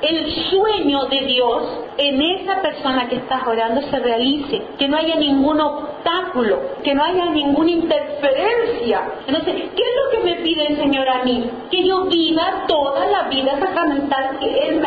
el sueño de Dios en esa persona que estás orando se realice, que no haya ningún obstáculo, que no haya ninguna interferencia. Entonces, ¿qué es lo que me pide el Señor a mí? Que yo viva toda la vida sacramental que Él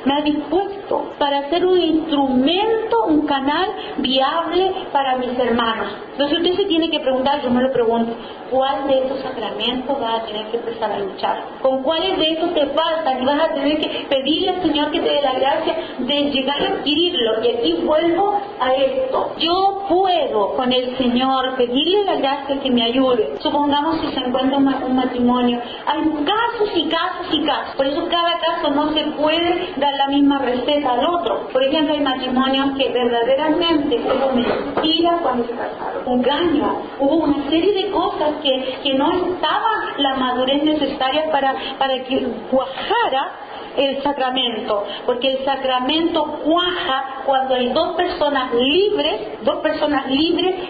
me ha dispuesto para ser un instrumento, un canal viable para mis hermanos. Entonces usted se tiene que preguntar, yo me lo pregunto, ¿cuál de estos sacramentos vas a tener que empezar a luchar? ¿Con cuáles de estos te faltan? Y vas a tener que pedirle al Señor que te dé la gracia de llegar a adquirirlo. Y aquí vuelvo a esto. Yo puedo con el Señor pedirle la gracia que me ayude. Supongamos si se encuentra un matrimonio. Hay casos y casos y casos. Por eso cada caso no se puede dar la misma receta al otro. Por ejemplo, hay matrimonios que verdaderamente hubo mentira cuando se casaron, engaño, hubo una serie de cosas que no estaba la madurez necesaria para que cuajara el sacramento, porque el sacramento cuaja cuando hay dos personas libres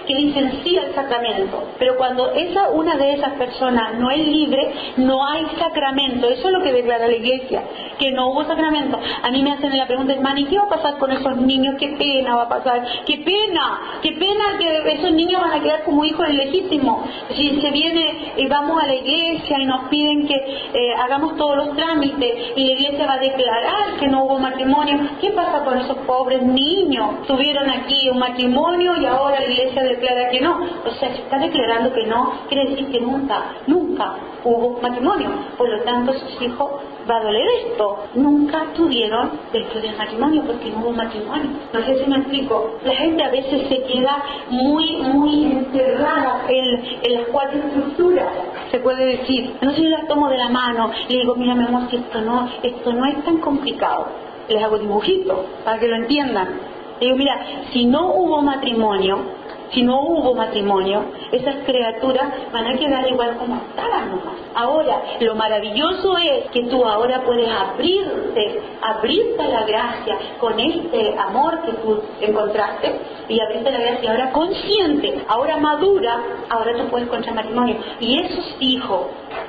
que dicen sí al sacramento. Pero cuando una de esas personas no es libre, no hay sacramento. Eso es lo que declara la Iglesia, que no hubo sacramento. A mí me hacen la pregunta, hermana, ¿y qué va a pasar con esos niños? ¿Qué pena va a pasar? ¡Qué pena que esos niños van a quedar como hijos ilegítimos! Si se viene y vamos a la Iglesia y nos piden que hagamos todos los trámites, y la Iglesia va a declarar que no hubo matrimonio, ¿qué pasa con esos pobres niños? Tuvieron aquí un matrimonio y ahora la Iglesia declara que no. O sea, si está declarando que no, quiere decir que nunca hubo matrimonio. Por lo tanto, sus hijos va a doler esto. Nunca tuvieron dentro del matrimonio porque no hubo matrimonio. No sé si me explico. La gente a veces se queda muy encerrada en las 4 estructuras, se puede decir. Entonces yo las tomo de la mano, le digo, mira mi amor, si esto no es tan complicado. Les hago dibujitos para que lo entiendan. Le digo, mira, si no hubo matrimonio, esas criaturas van a quedar igual como estaban nomás. Ahora, lo maravilloso es que tú ahora puedes abrirte a la gracia con este amor que tú encontraste, y abrirte a la gracia ahora consciente, ahora madura, ahora tú puedes encontrar matrimonio. Y esos hijos,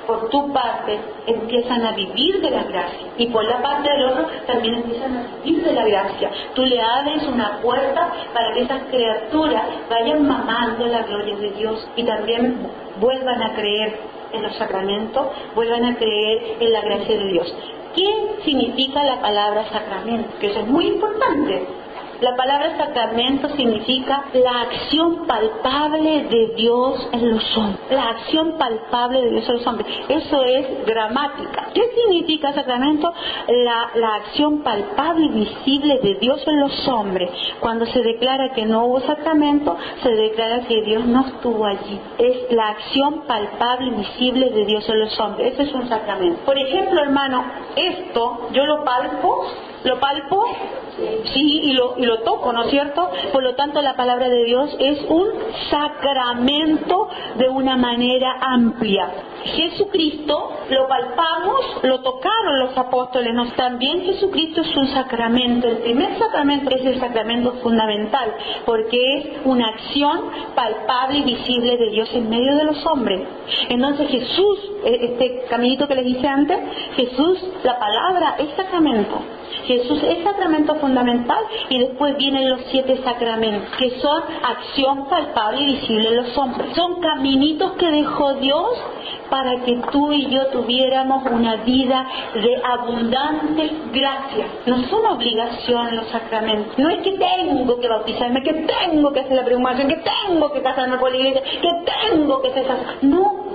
por tu parte, empiezan a vivir de la gracia, y por la parte del otro también empiezan a vivir de la gracia. Tú le abres una puerta para que esas criaturas vayan mamando la gloria de Dios y también vuelvan a creer en los sacramentos, vuelvan a creer en la gracia de Dios. ¿Qué significa la palabra sacramento? Que eso es muy importante. La palabra sacramento significa la acción palpable de Dios en los hombres. La acción palpable de Dios en los hombres. Eso es gramática. ¿Qué significa sacramento? La acción palpable y visible de Dios en los hombres. Cuando se declara que no hubo sacramento, se declara que Dios no estuvo allí. Es la acción palpable y visible de Dios en los hombres. Ese es un sacramento. Por ejemplo, hermano, esto yo lo palpo, sí, y lo toco, ¿no es cierto? Por lo tanto, la palabra de Dios es un sacramento de una manera amplia. Jesucristo lo palpamos, lo tocaron los apóstoles, ¿no? También Jesucristo es un sacramento. El primer sacramento es el sacramento fundamental, porque es una acción palpable y visible de Dios en medio de los hombres. Entonces Jesús, este caminito que les dije antes, Jesús, la palabra es sacramento. Jesús es sacramento fundamental, y después vienen los 7 sacramentos, que son acción palpable y visible en los hombres. Son caminitos que dejó Dios para que tú y yo tuviéramos una vida de abundante gracia. No son obligación los sacramentos. No es que tengo que bautizarme, que tengo que hacer la prehumación, que tengo que casarme por la iglesia, que tengo que hacer... No.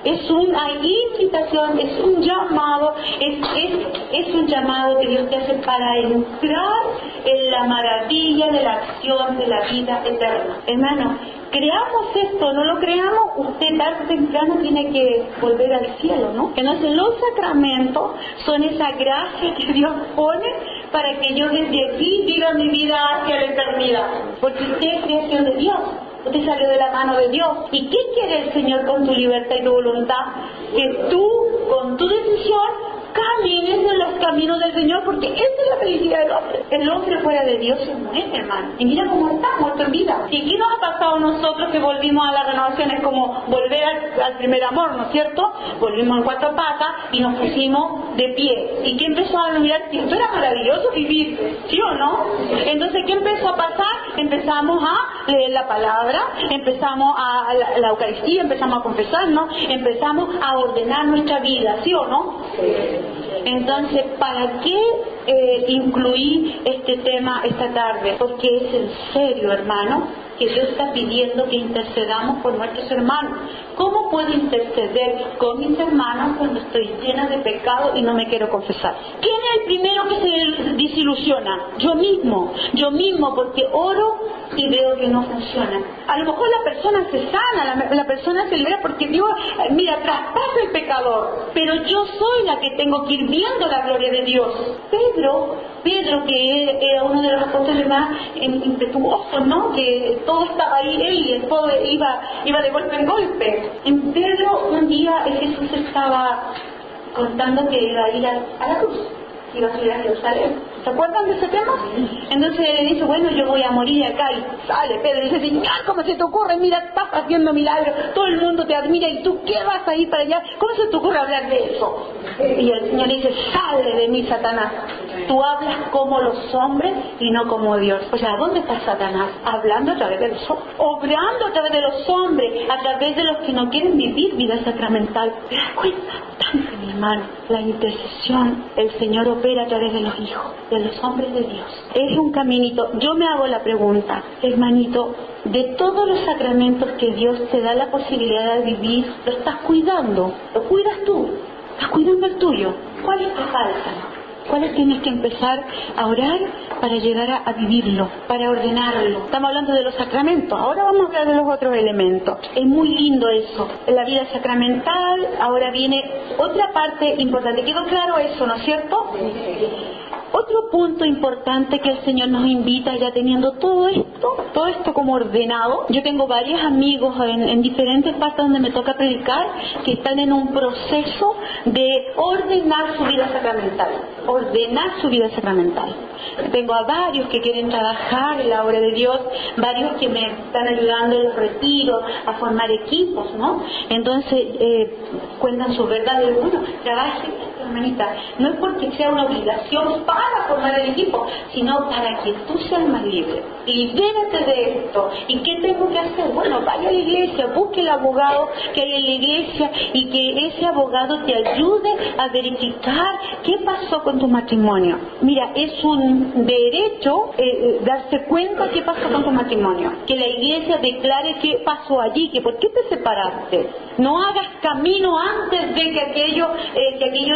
Es una invitación, es un llamado, es un llamado que Dios te hace para entrar en la maravilla de la acción de la vida eterna. Hermano, creamos esto, no lo creamos, usted tarde o temprano tiene que volver al cielo, ¿no? Entonces los sacramentos son esa gracia que Dios pone para que yo desde aquí viva mi vida hacia la eternidad, porque usted es creación de Dios. Usted salió de la mano de Dios. ¿Y qué quiere el Señor con tu libertad y tu voluntad? Que tú, con tu decisión, camines en los caminos del Señor, porque esa es la felicidad del hombre. El hombre fuera de Dios se muere, hermano. Y mira cómo está, muerto en vida. ¿Y qué nos ha pasado a nosotros que volvimos a la renovación? Es como volver al primer amor, ¿no es cierto? Volvimos en 4 patas y nos pusimos de pie. ¿Y qué empezó a mirar? Esto era maravilloso vivir, ¿sí o no? Entonces, ¿qué empezó a pasar? Empezamos a leer la palabra, empezamos a la Eucaristía, empezamos a confesarnos, empezamos a ordenar nuestra vida, ¿sí o no? Entonces, ¿para qué incluí este tema esta tarde? Porque es en serio, hermano, que Dios está pidiendo que intercedamos por nuestros hermanos. ¿Cómo puedo interceder con mis hermanos cuando estoy llena de pecado y no me quiero confesar? ¿Quién es el primero que se desilusiona? Yo mismo, porque oro y veo que no funciona. A lo mejor la persona se sana, la persona se libera porque Dios, mira, traspasa el pecador, pero yo soy la que tengo que ir viendo la gloria de Dios. Pedro, que era uno de los apóstoles más impetuosos, ¿no? Que todo estaba ahí, él y el pobre iba de golpe en golpe. En Pedro, un día Jesús estaba contando que iba a ir a la cruz, iba a subir a Jerusalén. ¿Se acuerdan de ese tema? Entonces le dice, bueno, yo voy a morir acá, y sale Pedro y dice, Señor, ¿cómo se te ocurre? Mira, estás haciendo milagros, todo el mundo te admira, y tú, ¿qué vas a ir para allá? ¿Cómo se te ocurre hablar de eso? Y el Señor dice, sale de mí, Satanás. Tú hablas como los hombres y no como Dios. O sea, ¿dónde está Satanás? Hablando a través de los hombres, obrando a través de los hombres, a través de los que no quieren vivir vida sacramental. ¿Te das cuenta? Tanto, mi hermano, la intercesión, el Señor opera a través de los hijos, de los hombres de Dios. Es un caminito. Yo me hago la pregunta, hermanito, de todos los sacramentos que Dios te da la posibilidad de vivir, ¿lo estás cuidando? ¿Lo cuidas tú? ¿Estás cuidando el tuyo? ¿Cuáles te faltan? ¿Cuáles tienes que empezar a orar para llegar a vivirlo, para ordenarlo? Estamos hablando de los sacramentos, ahora vamos a hablar de los otros elementos. Es muy lindo eso, la vida sacramental. Ahora viene otra parte importante. ¿Quedó claro eso, no es cierto? Otro punto importante que el Señor nos invita, ya teniendo todo esto como ordenado. Yo tengo varios amigos en diferentes partes donde me toca predicar que están en un proceso de ordenar su vida sacramental. Tengo a varios que quieren trabajar en la obra de Dios, varios que me están ayudando en los retiros a formar equipos, ¿no? Entonces cuentan sus verdades. Bueno, trabajen, hermanita, no es porque sea una obligación para formar el equipo, sino para que tú seas más libre. Libérate de esto. ¿Y qué tengo que hacer? Bueno, vaya a la iglesia, busque el abogado que hay en la iglesia y que ese abogado te ayude a verificar qué pasó con tu matrimonio. Mira, es un derecho darse cuenta qué pasó con tu matrimonio. Que la iglesia declare qué pasó allí, que por qué te separaste. No hagas camino antes de que aquello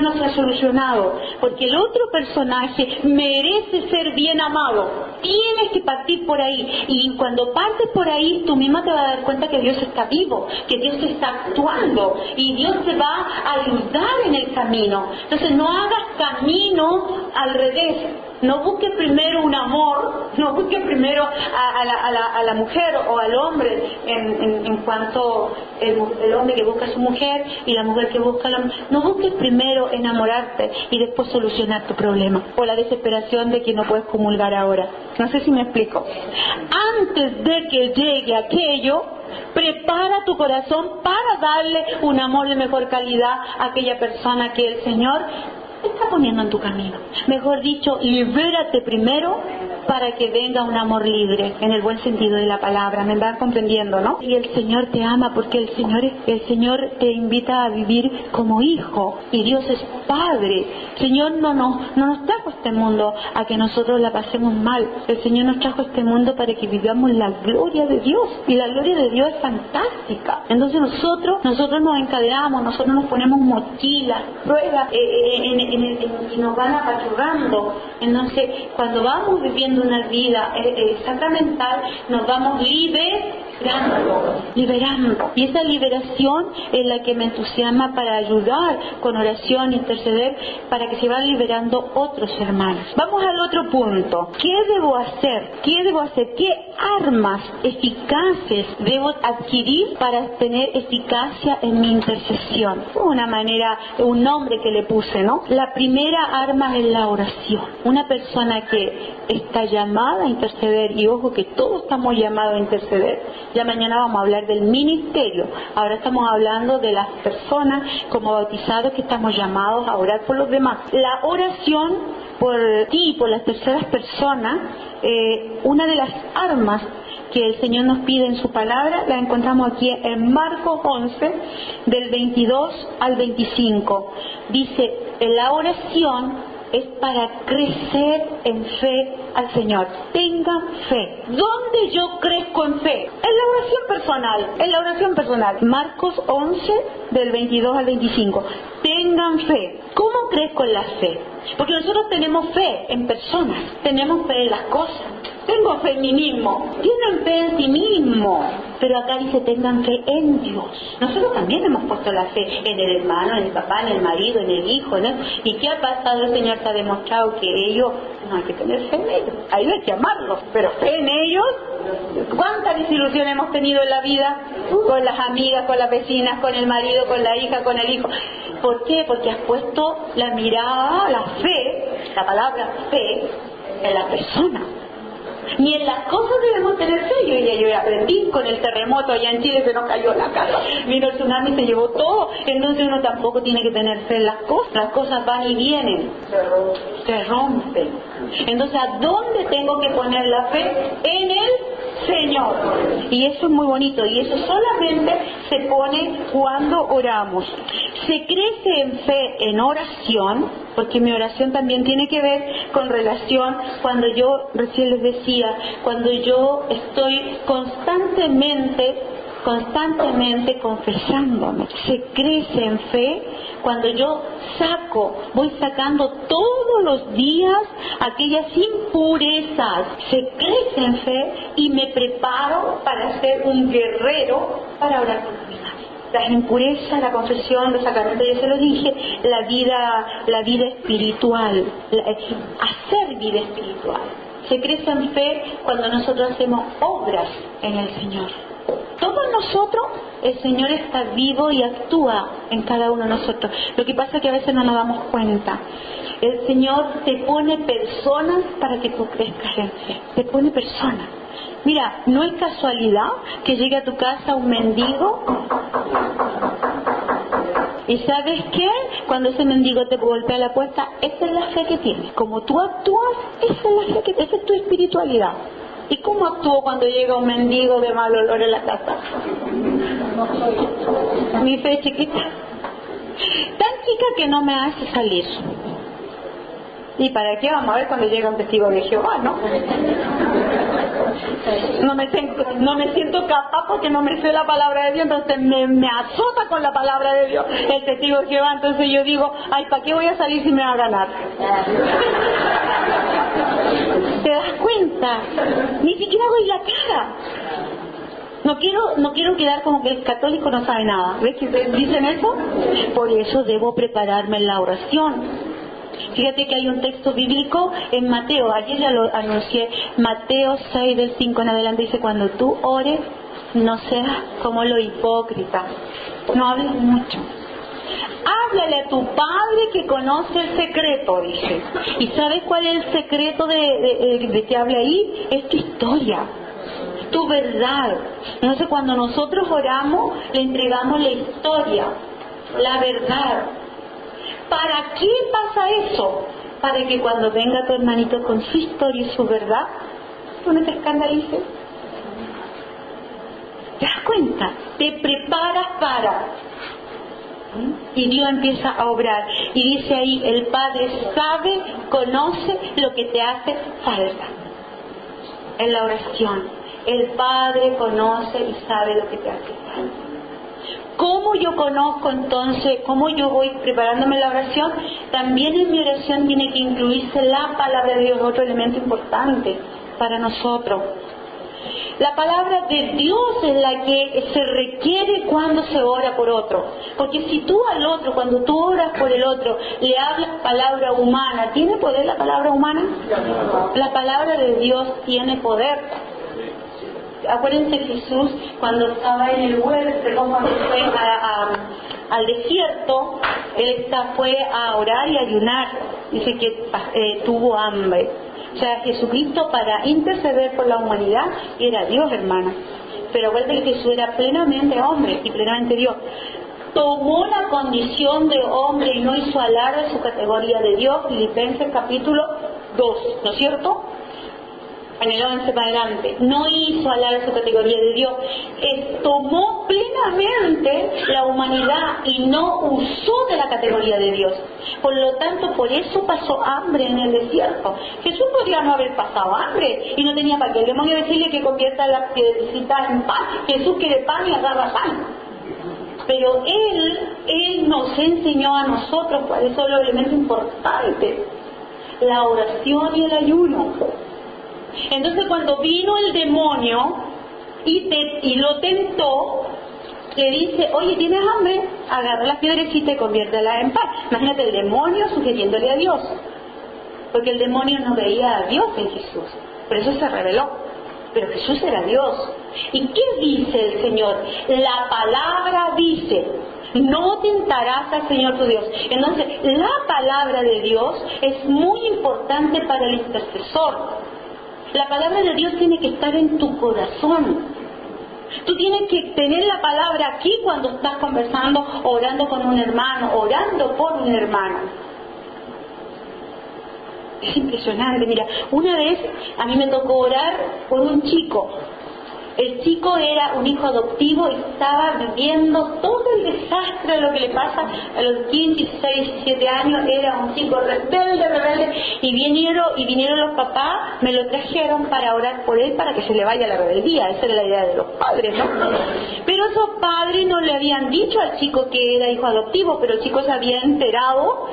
no se ha solucionado, porque el otro personaje merece ser bien amado. Tienes que partir por ahí, y cuando partes por ahí, tú misma te vas a dar cuenta que Dios está vivo, que Dios está actuando, y Dios te va a ayudar en el camino. Entonces no hagas camino al revés. No busques primero un amor, no busques primero a la mujer o al hombre en cuanto el hombre que busca a su mujer y la mujer que busca al hombre. No busques primero enamorarte y después solucionar tu problema o la desesperación de que no puedes comulgar ahora. No sé si me explico. Antes de que llegue aquello, prepara tu corazón para darle un amor de mejor calidad a aquella persona que el Señor está poniendo en tu camino. Mejor dicho, libérate primero para que venga un amor libre, en el buen sentido de la palabra. ¿Me van comprendiendo, no? Y el Señor te ama porque el Señor te invita a vivir como hijo, y Dios es Padre. El Señor no nos trajo a este mundo a que nosotros la pasemos mal. El Señor nos trajo a este mundo para que vivamos la gloria de Dios, y la gloria de Dios es fantástica. Entonces nosotros nos encadenamos, nosotros nos ponemos mochilas, pruebas, y nos van apachurrando. Entonces, cuando vamos viviendo una vida sacramental, nos vamos liberando. Y esa liberación es la que me entusiasma para ayudar con oración, interceder, para que se van liberando otros hermanos. Vamos al otro punto. ¿Qué debo hacer? ¿Qué armas eficaces debo adquirir para tener eficacia en mi intercesión? Una manera, un nombre que le puse, ¿no? La primera arma es la oración. Una persona que está llamada a interceder, y ojo que todos estamos llamados a interceder. Ya mañana vamos a hablar del ministerio. Ahora estamos hablando de las personas como bautizados que estamos llamados a orar por los demás. La oración por ti y por las terceras personas, una de las armas que el Señor nos pide en su palabra, la encontramos aquí en Marcos 11, del 22 al 25. Dice, la oración es para crecer en fe al Señor. Tengan fe. ¿Dónde yo crezco en fe? En la oración personal. Marcos 11, del 22 al 25. Tengan fe. ¿Cómo crezco en la fe? Porque nosotros tenemos fe en personas, tenemos fe en las cosas. Tengo fe en mí mismo. Tienen fe en sí mismo. Pero acá dice, tengan fe en Dios. Nosotros también hemos puesto la fe en el hermano, en el papá, en el marido, en el hijo, ¿no? ¿Y qué ha pasado? El Señor te ha demostrado que ellos, no hay que tener fe en ellos. Hay que amarlos, pero fe en ellos. ¿Cuántas desilusiones hemos tenido en la vida? Con las amigas, con las vecinas, con el marido, con la hija, con el hijo. ¿Por qué? Porque has puesto la mirada, la fe, la palabra fe, en la persona. Ni en las cosas debemos tener fe. Yo aprendí con el terremoto allá en Chile, se nos cayó la casa, vino el tsunami, se llevó todo. Entonces uno tampoco tiene que tener fe en las cosas van y vienen, se rompen. Entonces, ¿a dónde tengo que poner la fe? En el Señor. Y eso es muy bonito, y eso solamente se pone cuando oramos. Se crece en fe en oración, porque mi oración también tiene que ver con relación, cuando yo, recién les decía, cuando yo estoy constantemente constantemente confesándome. Se crece en fe cuando yo voy sacando todos los días aquellas impurezas. Se crece en fe y me preparo para ser un guerrero para orar por los demás. Las impurezas, la confesión, los sacramentos, ya se lo dije, la vida espiritual, hacer vida espiritual. Se crece en fe cuando nosotros hacemos obras en el Señor. Todos nosotros, el Señor está vivo y actúa en cada uno de nosotros. Lo que pasa es que a veces no nos damos cuenta. El Señor te pone personas para que tú crezcas en fe. Te pone personas. Mira, no es casualidad que llegue a tu casa un mendigo. ¿Y sabes qué? Cuando ese mendigo te golpea la puerta, esa es la fe que tienes. Como tú actúas, esa es la fe que esa es tu espiritualidad. ¿Y cómo actúo cuando llega un mendigo de mal olor en la casa? Mi fe es chiquita. Tan chica que no me hace salir. ¿Y para qué? Vamos a ver cuando llega un testigo de Jehová, ¿no? No me siento capaz porque no me sé la palabra de Dios, entonces me azota con la palabra de Dios el testigo de Jehová. Entonces yo digo, ay, ¿para qué voy a salir si me va a ganar? ¿Te das cuenta? Ni siquiera doy la cara. No quiero quedar como que el católico no sabe nada. ¿Ves que dicen eso? Por eso debo prepararme en la oración. Fíjate que hay un texto bíblico en Mateo, ayer ya lo anuncié, Mateo 6 del 5 en adelante, dice: cuando tú ores, no seas como los hipócritas, no hables mucho. Háblale a tu Padre que conoce el secreto, dice. ¿Y sabes cuál es el secreto de que hable ahí? Es tu historia, tu verdad. Entonces cuando nosotros oramos, le entregamos la historia, la verdad. ¿Para qué pasa eso? Para que cuando venga tu hermanito con su historia y su verdad, tú no te escandalices. ¿Te das cuenta? Te preparas para. Y Dios empieza a obrar. Y dice ahí, el Padre sabe, conoce lo que te hace falta. En la oración, el Padre conoce y sabe lo que te hace falta. ¿Cómo yo conozco entonces? ¿Cómo yo voy preparándome la oración? También en mi oración tiene que incluirse la palabra de Dios, otro elemento importante para nosotros. La palabra de Dios es la que se requiere cuando se ora por otro. Porque si tú al otro, cuando tú oras por el otro, le hablas palabra humana, ¿tiene poder la palabra humana? La palabra de Dios tiene poder. Acuérdense Jesús cuando estaba en el huerto, cuando fue al desierto, él fue a orar y ayunar. Dice que tuvo hambre. O sea, Jesucristo, para interceder por la humanidad, era Dios, hermana. Pero acuérdense que Jesús era plenamente hombre y plenamente Dios. Tomó la condición de hombre y no hizo alarde de su categoría de Dios. Filipenses capítulo 2, ¿no es cierto? En el 11 para adelante, no hizo alarde de su categoría de Dios, tomó plenamente la humanidad y no usó de la categoría de Dios. Por lo tanto, por eso pasó hambre en el desierto. Jesús podría no haber pasado hambre y no tenía para qué el demonio decirle que convierta las piedrecitas en pan. Jesús quiere pan y agarra pan. Pero Él nos enseñó a nosotros cuáles son los elementos importantes: la oración y el ayuno. Entonces cuando vino el demonio y lo tentó, le dice: oye, ¿tienes hambre? Agarra las piedrecitas y conviértelas en pan. Imagínate el demonio sugiriéndole a Dios, porque el demonio no veía a Dios en Jesús, por eso se rebeló. Pero Jesús era Dios. ¿Y qué dice el Señor? La palabra dice: no tentarás al Señor tu Dios. Entonces la palabra de Dios es muy importante para el intercesor. La palabra de Dios tiene que estar en tu corazón. Tú tienes que tener la palabra aquí cuando estás conversando, orando con un hermano, orando por un hermano. Es impresionante. Mira, una vez a mí me tocó orar por un chico El chico era un hijo adoptivo y estaba viviendo todo el desastre de lo que le pasa a los 15, 16, 17 años. Era un chico rebelde, y vinieron los papás, me lo trajeron para orar por él, para que se le vaya la rebeldía. Esa era la idea de los padres, ¿no? Pero esos padres no le habían dicho al chico que era hijo adoptivo, pero el chico se había enterado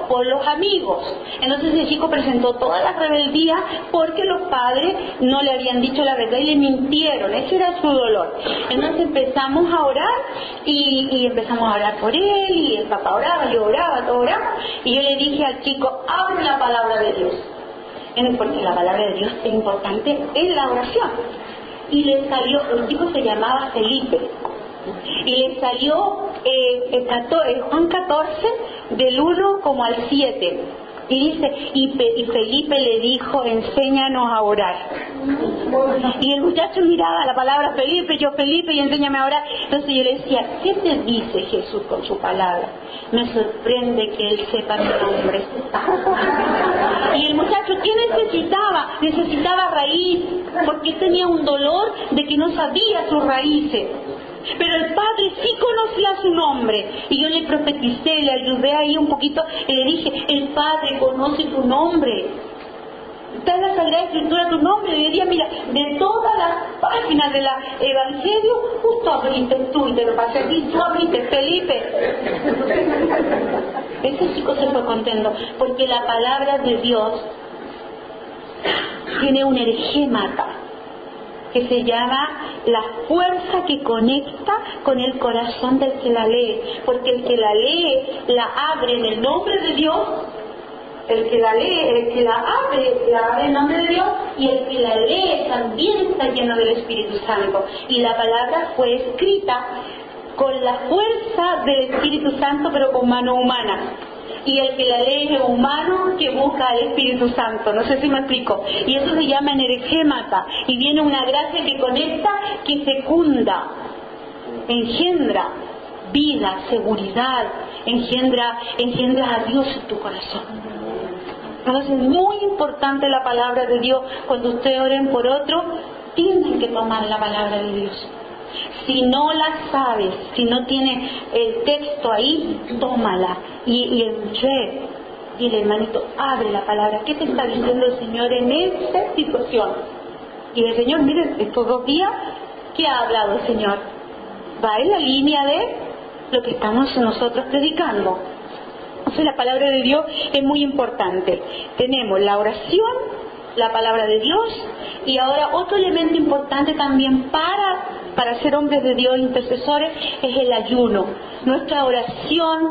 por los amigos. Entonces el chico presentó toda la rebeldía porque los padres no le habían dicho la verdad y le mintieron. Ese era su dolor. Entonces empezamos a orar y empezamos a orar por él, y el papá oraba, yo oraba, todos oramos, y yo le dije al chico, abre la palabra de Dios, porque la palabra de Dios es importante en la oración. Y le salió, el chico se llamaba Felipe, y le salió Juan 14 del 1 como al 7. Y dice, y Felipe le dijo, enséñanos a orar. Y el muchacho miraba la palabra Felipe, y enséñame a orar. Entonces yo le decía, ¿qué te dice Jesús con su palabra? Me sorprende que él sepa mi nombre. Y el muchacho, ¿qué necesitaba? Necesitaba raíz, porque tenía un dolor de que no sabía sus raíces. Pero el Padre sí conocía su nombre, y yo le profeticé, le ayudé ahí un poquito y le dije, el Padre conoce tu nombre, está en la Sagrada Escritura tu nombre. Y le decía, mira, de todas las páginas del Evangelio, justo abriste tú y te lo pasé a ti, tú abriste, Felipe. Ese chico se fue contento, porque la palabra de Dios tiene un ergémata que se llama la fuerza que conecta con el corazón del que la lee, porque el que la lee la abre en el nombre de Dios, el que la lee, el que la abre en nombre de Dios, y el que la lee también está lleno del Espíritu Santo, y la palabra fue escrita con la fuerza del Espíritu Santo, pero con mano humana. Y el que la lee es humano que busca al Espíritu Santo. No sé si me explico. Y eso se llama energémata. Y viene una gracia que conecta, que fecunda, engendra vida, seguridad, engendra a Dios en tu corazón. Entonces es muy importante la palabra de Dios. Cuando ustedes oren por otro, tienen que tomar la palabra de Dios. Si no la sabes, si no tienes el texto ahí, tómala y dile, hermanito, abre la palabra. ¿Qué te está diciendo el Señor en esta situación? Y el Señor, miren, estos 2 días, ¿qué ha hablado el Señor? Va en la línea de lo que estamos nosotros predicando. Entonces la palabra de Dios es muy importante. Tenemos la oración, la palabra de Dios, y ahora otro elemento importante también para ser hombres de Dios, intercesores, es el ayuno. Nuestra oración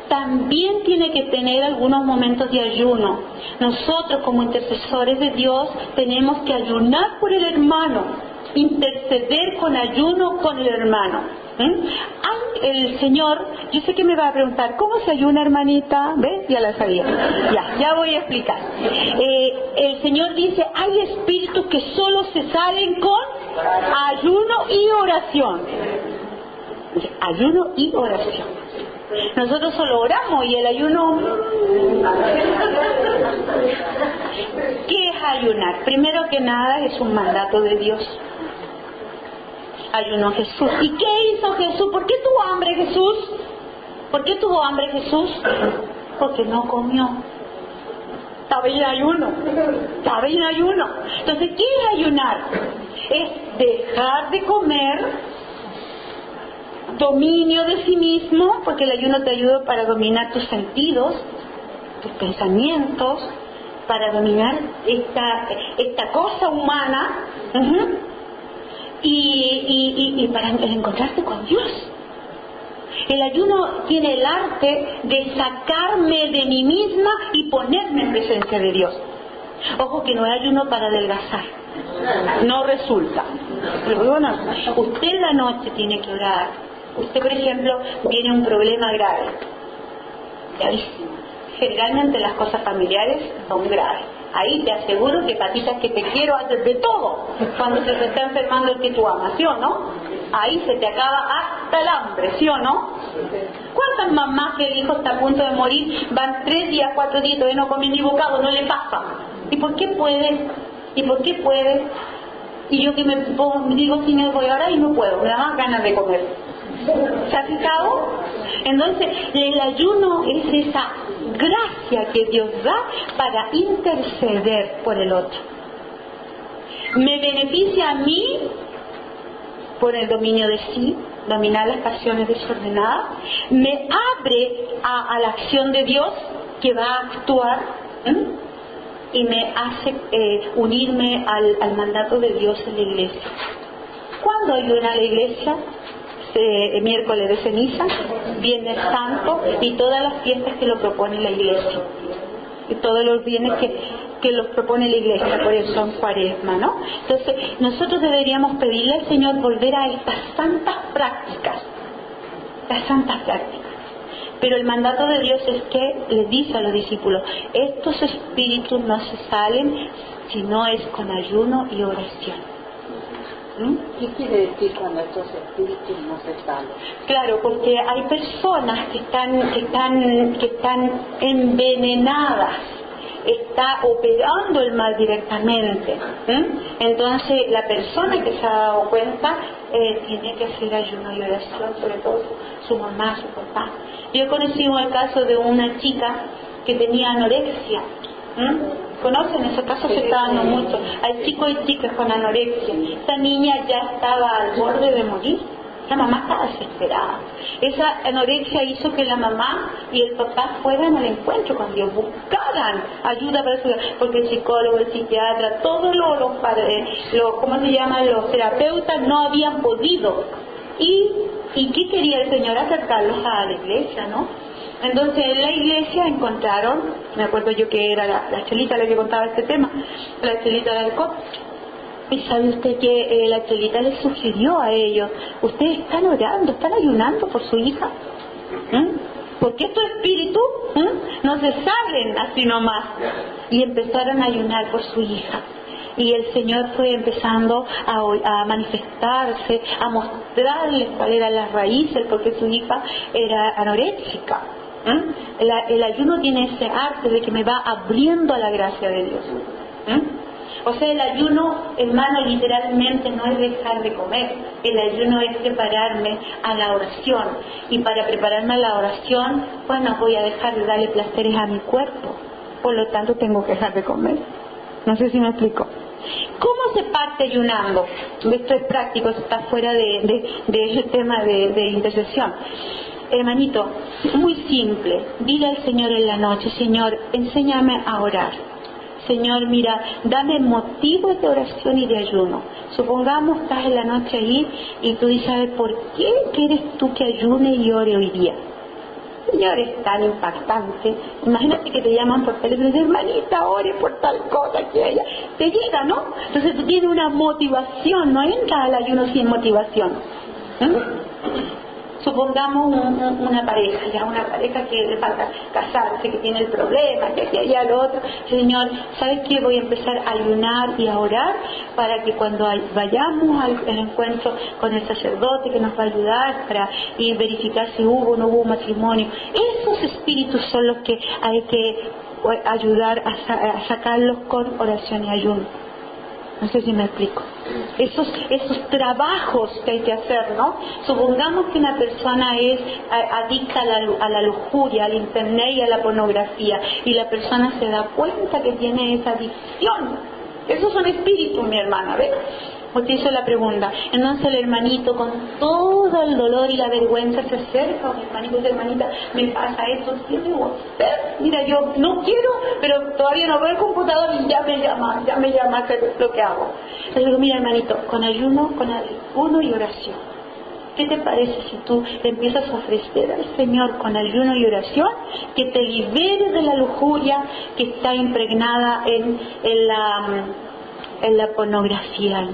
también tiene que tener algunos momentos de ayuno. Nosotros como intercesores de Dios tenemos que ayunar por el hermano, interceder con ayuno con el hermano. El Señor, yo sé que me va a preguntar, ¿cómo se ayuna, hermanita? ¿Ves? Ya la sabía. Ya voy a explicar. El Señor dice, hay espíritus que solo se salen con ayuno y oración. Ayuno y oración. Nosotros solo oramos y el ayuno... ¿Qué es ayunar? Primero que nada es un mandato de Dios. Ayunó Jesús. ¿Y qué hizo Jesús? ¿Por qué tuvo hambre Jesús? ¿Por qué tuvo hambre Jesús? Porque no comió. Estaba en ayuno. Entonces, ¿qué es ayunar? Es dejar de comer, dominio de sí mismo, porque el ayuno te ayuda para dominar tus sentidos, tus pensamientos, para dominar esta cosa humana, y para encontrarte con Dios. El ayuno tiene el arte de sacarme de mí misma y ponerme en presencia de Dios. Ojo que no es ayuno para adelgazar, no resulta. Pero bueno, usted en la noche tiene que orar. Usted, por ejemplo, tiene un problema grave, gravísimo. Generalmente las cosas familiares son graves. Ahí te aseguro que, patitas, que te quiero hacer de todo cuando se te está enfermando el que tú amas, ¿sí o no? Ahí se te acaba hasta el hambre, ¿sí o no? ¿Cuántas mamás que el hijo está a punto de morir van 3 días, 4 días, todavía no comen ni bocado, no le pasa? ¿Y por qué puede? Y yo que me digo, Señor, voy ahora y no puedo, me da más ganas de comer. ¿Se ha fijado? Entonces, el ayuno es esa gracia que Dios da para interceder por el otro. Me beneficia a mí por el dominio de sí, dominar las pasiones desordenadas. Me abre a la acción de Dios que va a actuar, y me hace unirme al mandato de Dios en la iglesia. ¿Cuándo ayuna la iglesia? Miércoles de ceniza, Viernes Santo y todas las fiestas que lo propone la iglesia. Y todos los bienes que los propone la iglesia, por eso son Cuaresma, ¿no? Entonces, nosotros deberíamos pedirle al Señor volver a estas santas prácticas. Las santas prácticas. Pero el mandato de Dios es que le dice a los discípulos, estos espíritus no se salen si no es con ayuno y oración. ¿Qué quiere decir cuando estos espíritus no se salen? Claro, porque hay personas que están envenenadas, está operando el mal directamente. Entonces la persona que se ha dado cuenta tiene que hacer ayuno y oración, sobre todo su mamá, su papá. Yo he conocido el caso de una chica que tenía anorexia. ¿Conocen? Esos casos se está dando mucho. Hay chicos y chicas con anorexia. Esa niña ya estaba al borde de morir. La mamá estaba desesperada. Esa anorexia hizo que la mamá y el papá fueran al encuentro con Dios, buscaran ayuda para su vida, porque el psicólogo, el psiquiatra, todos los ¿cómo se llaman? Los terapeutas no habían podido. ¿Y qué quería el Señor? Acercarlos a la iglesia, ¿no? Entonces en la iglesia encontraron, me acuerdo yo que era la Chelita la que contaba este tema, la Chelita del COP. Y sabe usted que la Chelita les sugirió a ellos, ustedes están orando, están ayunando por su hija, porque estos espíritus no se salen así nomás. Y empezaron a ayunar por su hija. Y el Señor fue empezando a manifestarse, a mostrarles cuáles eran las raíces, porque su hija era anoréxica. El ayuno tiene ese arte de que me va abriendo a la gracia de Dios. O sea, el ayuno, hermano, literalmente no es dejar de comer. El ayuno es prepararme a la oración. Y para prepararme a la oración, bueno, voy a dejar de darle placeres a mi cuerpo. Por lo tanto, tengo que dejar de comer. No sé si me explico. ¿Cómo se parte ayunando? Esto es práctico, está fuera del tema de intercesión. Hermanito, muy simple. Dile al Señor en la noche, Señor, enséñame a orar. Señor, mira, dame motivos de oración y de ayuno. Supongamos que estás en la noche ahí y tú dices, ¿por qué quieres tú que ayune y ore hoy día? Señor, es tan impactante. Imagínate que te llaman por teléfono y dicen, hermanita, ore por tal cosa que ella. Te llega, ¿no? Entonces tú tienes una motivación, no entras al ayuno sin motivación. Supongamos una pareja que le falta casarse, que tiene el problema, que aquí, allá, lo otro. Señor, ¿sabes qué? Voy a empezar a ayunar y a orar para que cuando vayamos al encuentro con el sacerdote que nos va a ayudar para ir verificar si hubo o no hubo matrimonio. Esos espíritus son los que hay que ayudar a sacarlos con oración y ayuno. No sé si me explico. Esos trabajos que hay que hacer, ¿no? Supongamos que una persona es adicta a la lujuria, al internet y a la pornografía, y la persona se da cuenta que tiene esa adicción. Esos son espíritus, mi hermana, ¿ves? Porque hizo la pregunta. Entonces el hermanito, con todo el dolor y la vergüenza, se acerca a mi hermanito y dice, hermanita, me pasa esto, ¿qué debo hacer? Mira, yo no quiero, pero todavía no veo el computador y ya me llama a hacer lo que hago. Le digo, mira, hermanito, con ayuno y oración. ¿Qué te parece si tú le empiezas a ofrecer al Señor con ayuno y oración que te libere de la lujuria que está impregnada en la pornografía?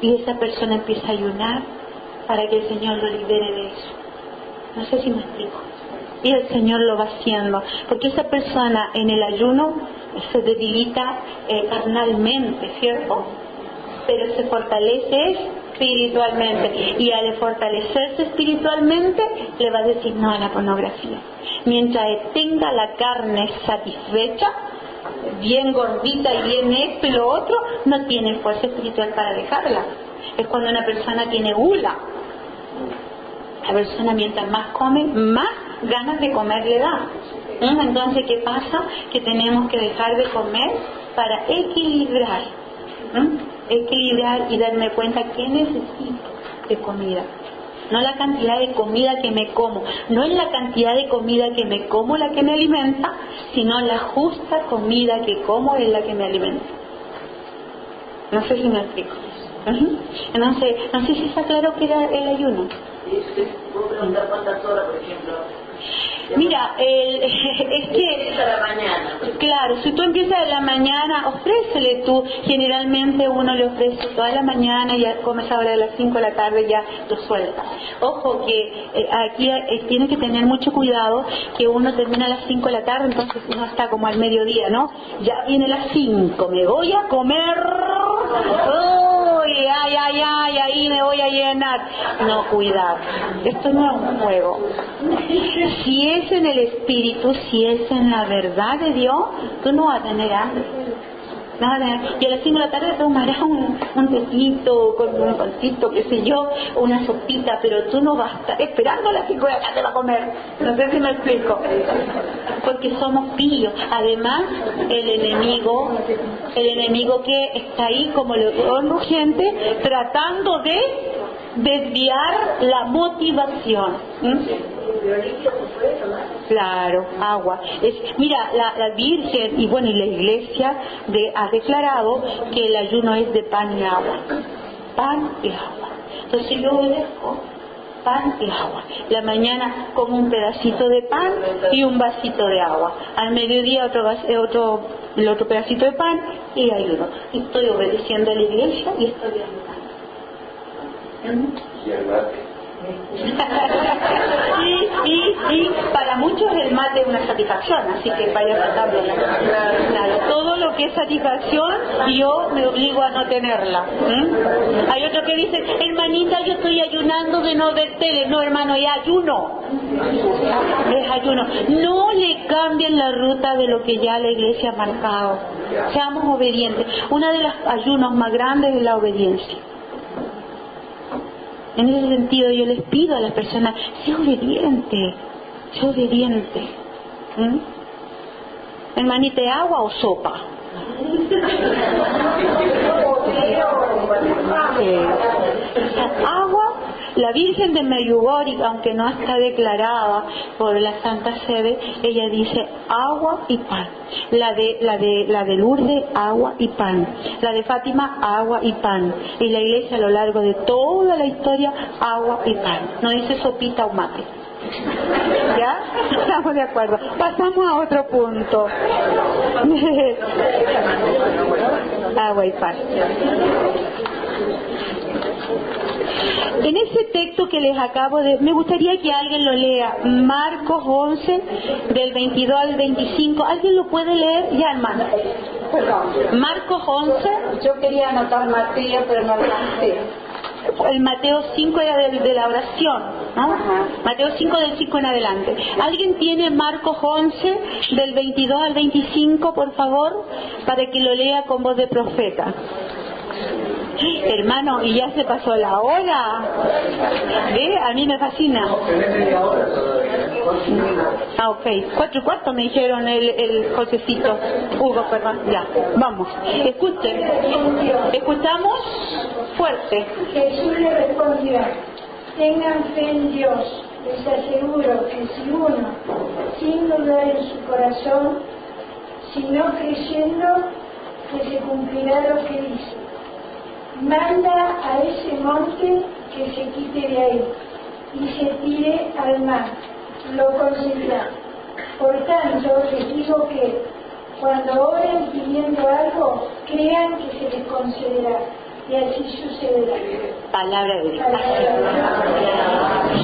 Y esa persona empieza a ayunar para que el Señor lo libere de eso. No sé si me explico. Y el Señor lo va haciendo, porque esa persona en el ayuno se debilita carnalmente, ¿cierto? Pero se fortalece espiritualmente, y al fortalecerse espiritualmente le va a decir no a la pornografía. Mientras tenga la carne satisfecha, bien gordita y bien esto y lo otro, no tiene fuerza espiritual para dejarla. Es cuando una persona tiene gula. La persona mientras más come, más ganas de comer le da. Entonces, ¿qué pasa? Que tenemos que dejar de comer para equilibrar. Equilibrar y darme cuenta que necesito de comida. No la cantidad de comida que me como, no es la cantidad de comida que me como la que me alimenta, sino la justa comida que como es la que me alimenta. No sé si me explico. Entonces, no sé si está claro que era el ayuno. ¿Puedo preguntar cuántas horas, por ejemplo? Mira, es que a la mañana. Claro, si tú empiezas a la mañana, ofrécele tú. Generalmente uno le ofrece toda la mañana, ya comes ahora a las 5 de la tarde, ya lo suelta. Ojo que aquí tiene que tener mucho cuidado que uno termina a las 5 de la tarde, entonces uno está como al mediodía, ¿no? Ya viene las 5, me voy a comer. Uy, ay, ahí me voy a llenar. No, cuidado. Esto no es un juego. Si es en el espíritu, si es en la verdad de Dios, tú no vas a tener hambre. No vas a tener. Y a las 5 de la tarde tomarás un tecito con un pancito, qué sé yo, una sopita, pero tú no vas a estar esperando a las 5 de la tarde para comer. No sé si me explico. Porque somos pillos. Además, el enemigo que está ahí como león rugiente, tratando de desviar la motivación. Claro, agua. Mira, la Virgen y bueno, y la Iglesia ha declarado que el ayuno es de pan y agua. Pan y agua. Entonces yo obedezco pan y agua. La mañana como un pedacito de pan y un vasito de agua. Al mediodía el otro pedacito de pan y ayuno. Y estoy obedeciendo a la Iglesia y estoy ayunando. Y el mate. y para muchos el mate es una satisfacción, así que vaya tratando. Claro, todo lo que es satisfacción yo me obligo a no tenerla. Hay otro que dice, hermanita, yo estoy ayunando de no ver tele. No, hermano, es ayuno. Es ayuno. No le cambien la ruta de lo que ya la Iglesia ha marcado. Seamos obedientes. Uno de los ayunos más grandes es la obediencia. En ese sentido yo les pido a las personas, sé obediente, sé obediente. Hermanita, ¿agua o sopa? Agua. La Virgen de Medjugorje, aunque no está declarada por la Santa Sede, ella dice agua y pan. La de Lourdes, agua y pan. La de Fátima, agua y pan. Y la Iglesia a lo largo de toda la historia, agua y pan. No dice sopita o mate. ¿Ya? Estamos de acuerdo. Pasamos a otro punto. Agua y pan. En ese texto que les acabo de... Me gustaría que alguien lo lea. Marcos 11, del 22 al 25. ¿Alguien lo puede leer? Ya, hermano. Marcos 11. Yo quería anotar Mateo, pero no alcancé. El Mateo 5 era de la oración, ¿no? Ajá. Mateo 5 del 5 en adelante. ¿Alguien tiene Marcos 11 del 22 al 25, por favor? Para que lo lea con voz de profeta. Hermano, y ya se pasó la hora. ¿Ve? A mí me fascina. Ah, ok. 4:15 me dijeron el Josecito. Hugo, perdón. Ya, vamos. Escuchen. Escuchamos fuerte. Jesús le respondió, tengan fe en Dios. Les aseguro que si uno, sin dudar en su corazón, sino creyendo que se cumplirá lo que dice, manda a ese monte que se quite de ahí y se tire al mar, lo conseguirá. Por tanto, les digo que cuando oren pidiendo algo, crean que se les concederá, y así sucederá. Palabra de Dios.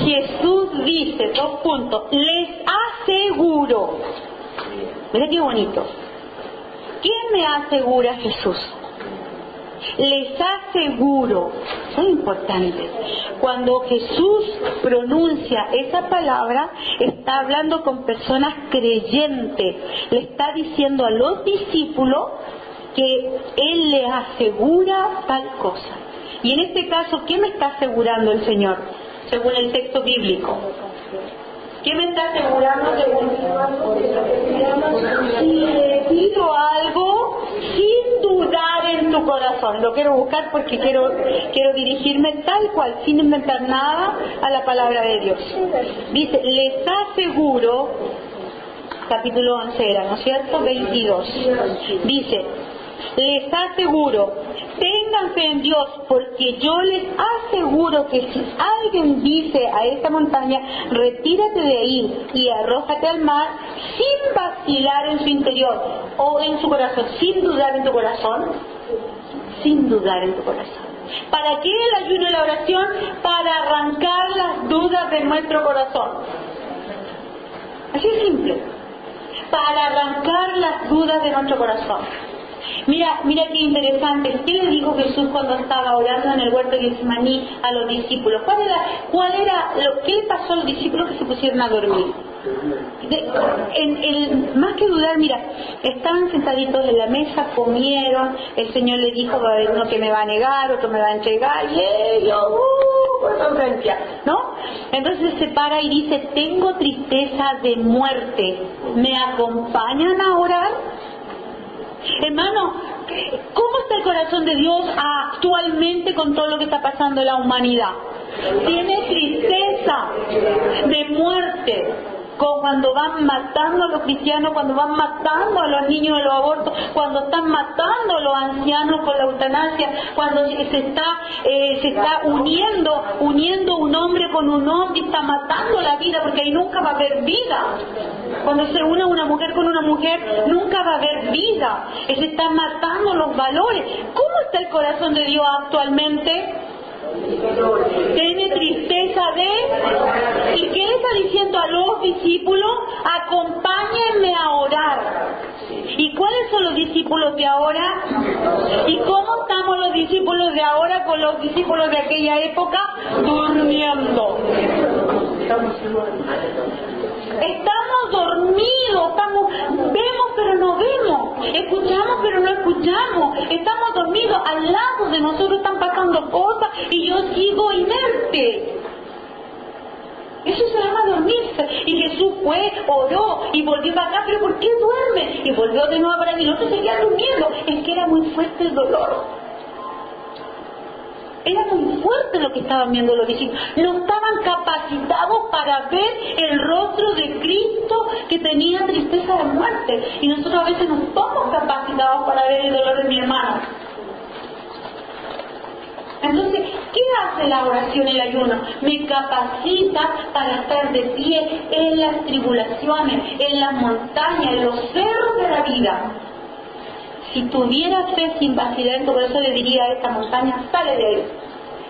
Jesús dice, 2 puntos, les aseguro. Mira qué bonito. ¿Quién me asegura Jesús? les aseguro, muy importante, cuando Jesús pronuncia esa palabra, está hablando con personas creyentes, le está diciendo a los discípulos que Él les asegura tal cosa. Y en este caso, ¿qué me está asegurando el Señor? Según el texto bíblico. ¿Qué me está asegurando? Si le pido algo, sin dudar en tu corazón. Lo quiero buscar porque quiero dirigirme tal cual, sin inventar nada, a la palabra de Dios. Dice, les aseguro, capítulo 11 era, ¿no es cierto? 22. Dice, les aseguro, tengan fe en Dios, porque yo les aseguro que si alguien dice a esta montaña, retírate de ahí y arrójate al mar, sin vacilar en su interior o en su corazón, sin dudar en tu corazón, sin dudar en tu corazón. ¿Para qué el ayuno y la oración? Para arrancar las dudas de nuestro corazón. Así es simple. Para arrancar las dudas de nuestro corazón. Mira qué interesante. ¿Qué le dijo Jesús cuando estaba orando en el huerto de Getsemaní a los discípulos? ¿Qué le pasó a los discípulos que se pusieron a dormir? Más que dudar, mira, estaban sentaditos en la mesa, comieron, el Señor le dijo, va a haber uno que me va a negar, otro me va a entregar, y ellos, conferencia, ¿no? Entonces se para y dice, tengo tristeza de muerte, ¿me acompañan a orar? Hermano, ¿cómo está el corazón de Dios actualmente con todo lo que está pasando en la humanidad? Tiene tristeza de muerte, cuando van matando a los cristianos, cuando van matando a los niños de los abortos, cuando están matando a los ancianos con la eutanasia, cuando se está uniendo un hombre con un hombre y está matando la vida, porque ahí nunca va a haber vida. Cuando se une una mujer con una mujer, nunca va a haber vida. Se están matando los valores. ¿Cómo está el corazón de Dios actualmente? Tiene tristeza de... ¿Y qué le está diciendo a los discípulos? Acompáñenme a orar. ¿Y cuáles son los discípulos de ahora? ¿Y cómo estamos los discípulos de ahora con los discípulos de aquella época? Durmiendo. Estamos dormidos, vemos pero no vemos, escuchamos pero no escuchamos, estamos dormidos, al lado de nosotros están pasando cosas y yo sigo inerte. Eso se llama dormirse. Y Jesús fue, oró y volvió para acá, pero ¿por qué duerme? Y volvió de nuevo para allá y el otro seguía durmiendo. Es que era muy fuerte el dolor. Era muy fuerte lo que estaban viendo los discípulos. No estaban capacitados para ver el rostro de Cristo que tenía tristeza de muerte. Y nosotros a veces no estamos capacitados para ver el dolor de mi hermano. Entonces, ¿qué hace la oración y el ayuno? Me capacita para estar de pie en las tribulaciones, en las montañas, en los cerros de la vida. Si tuviera fe sin vacilar en tu corazón, le diría a esta montaña, sale de ahí.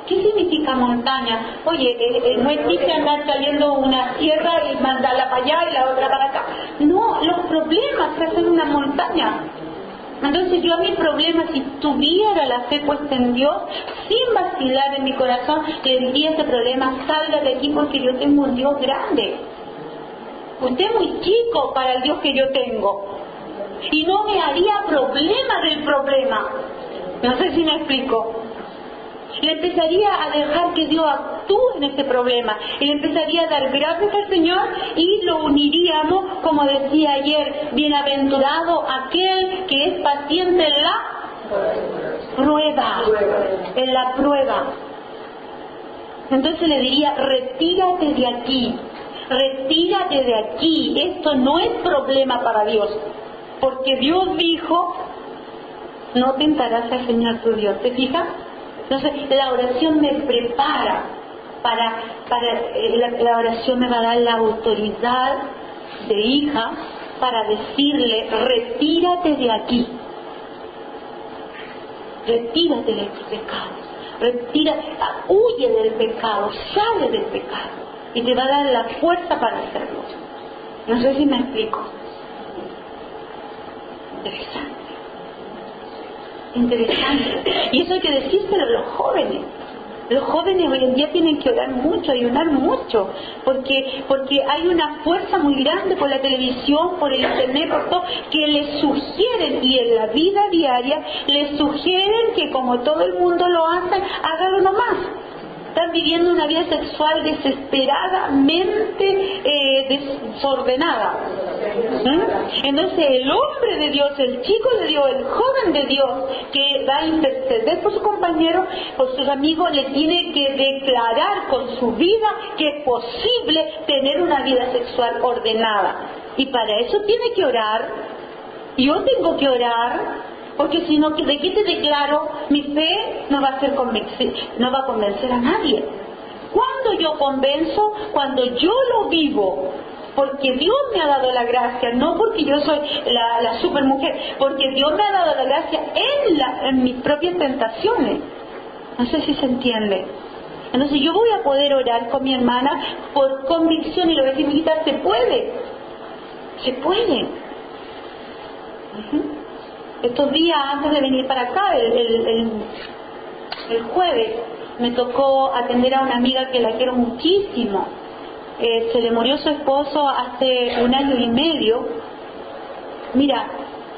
¿Qué significa montaña? Oye, no existe andar saliendo una sierra y mandarla para allá y la otra para acá. No, los problemas se hacen una montaña. Entonces yo a mi problema, si tuviera la fe puesta en Dios, sin vacilar en mi corazón, le diría a ese problema, salga de aquí porque yo tengo un Dios grande. Usted es muy chico para el Dios que yo tengo. Y no me haría problema del problema. No sé si me explico. Le empezaría a dejar que Dios actúe en este problema. Y le empezaría a dar gracias al Señor y lo uniríamos, como decía ayer, bienaventurado aquel que es paciente en la prueba. En la prueba. Entonces le diría, retírate de aquí. Retírate de aquí. Esto no es problema para Dios. Porque Dios dijo, no tentarás al Señor tu Dios. ¿Te fijas? Entonces la oración me prepara la oración me va a dar la autoridad de hija para decirle, retírate de aquí. Retírate de tus pecados. Huye del pecado, sale del pecado. Y te va a dar la fuerza para hacerlo. No sé si me explico. Interesante. Interesante. Y eso hay que decírselo a los jóvenes. Los jóvenes hoy en día tienen que orar mucho, ayunar mucho, porque hay una fuerza muy grande por la televisión, por el internet, por todo, que les sugieren, y en la vida diaria les sugieren que como todo el mundo lo hace, hágalo nomás. Están viviendo una vida sexual desesperadamente desordenada. Entonces el hombre de Dios, el chico de Dios, el joven de Dios, que va a interceder por su compañero, por sus amigos, le tiene que declarar con su vida que es posible tener una vida sexual ordenada. Y para eso tiene que orar. Yo tengo que orar. Porque si no, ¿de qué te declaro? Mi fe no va a convencer a nadie. ¿Cuándo yo convenzo? Cuando yo lo vivo. Porque Dios me ha dado la gracia, no porque yo soy la supermujer, porque Dios me ha dado la gracia en mis propias tentaciones. No sé si se entiende. Entonces yo voy a poder orar con mi hermana por convicción, y lo voy a decir, mijita, se puede. Se puede. Estos días antes de venir para acá, el jueves, me tocó atender a una amiga que la quiero muchísimo. Se le murió su esposo hace 1 año y medio. Mira,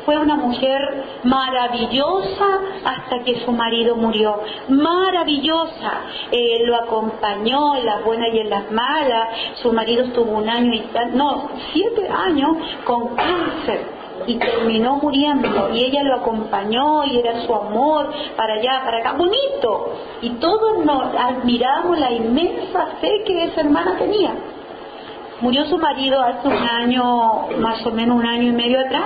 fue una mujer maravillosa hasta que su marido murió. Maravillosa. Lo acompañó en las buenas y en las malas. Su marido estuvo 1 año y 7 años con cáncer. Y terminó muriendo, y ella lo acompañó, y era su amor para allá, para acá, bonito, y todos nos admiramos la inmensa fe que esa hermana tenía. Murió su marido hace 1 año, más o menos 1 año y medio atrás,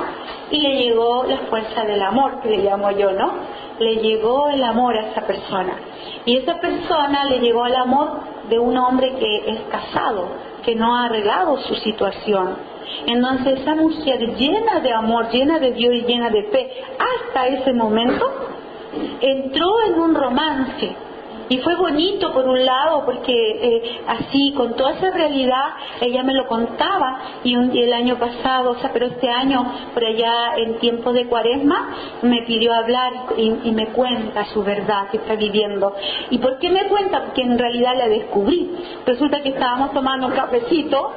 y le llegó la fuerza del amor, que le llamo yo, ¿no? Le llegó el amor a esa persona, y esa persona le llegó el amor de un hombre que es casado, que no ha arreglado su situación. Entonces esa mujer llena de amor, llena de Dios y llena de fe, hasta ese momento entró en un romance. Y fue bonito por un lado, porque así, con toda esa realidad, ella me lo contaba, y el año pasado, pero este año, por allá en tiempo de Cuaresma, me pidió hablar y me cuenta su verdad que está viviendo. ¿Y por qué me cuenta? Porque en realidad la descubrí. Resulta que estábamos tomando un cafecito,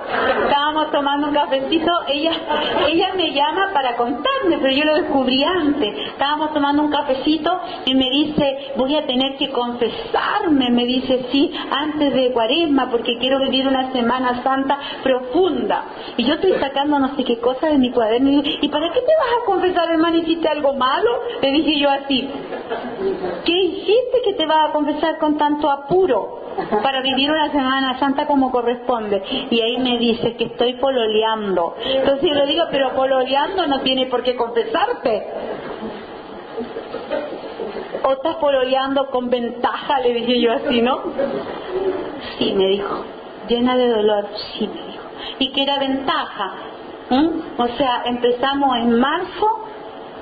ella me llama para contarme, pero yo lo descubrí antes. Estábamos tomando un cafecito y me dice, voy a tener que confesar, me dice, sí, antes de Cuaresma, porque quiero vivir una Semana Santa profunda. Y yo estoy sacando no sé qué cosa de mi cuaderno, y digo, ¿y para qué te vas a confesar, hermano? ¿Hiciste algo malo? Le dije yo así. ¿Qué hiciste que te vas a confesar con tanto apuro para vivir una Semana Santa como corresponde? Y ahí me dice que estoy pololeando. Entonces yo le digo, pero pololeando no tiene por qué confesarte. ¿O estás pololeando con ventaja? Le dije yo así, ¿no? Sí, me dijo. Llena de dolor, sí, me dijo. ¿Y qué era ventaja? O sea, empezamos en marzo,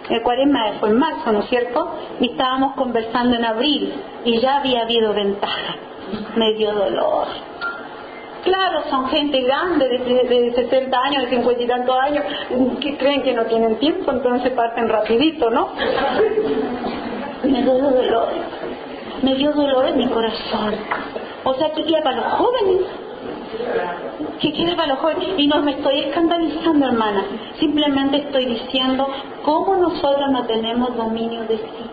el Cuaresma fue en marzo, ¿no es cierto? Y estábamos conversando en abril, y ya había habido ventaja. Me dio dolor. Claro, son gente grande de 60 años, de 50 y tantos años, que creen que no tienen tiempo, entonces parten rapidito, ¿no? Me dio dolor en mi corazón. O sea, ¿qué queda para los jóvenes? ¿Qué queda para los jóvenes? Y no me estoy escandalizando, hermana. Simplemente estoy diciendo cómo nosotros no tenemos dominio de sí.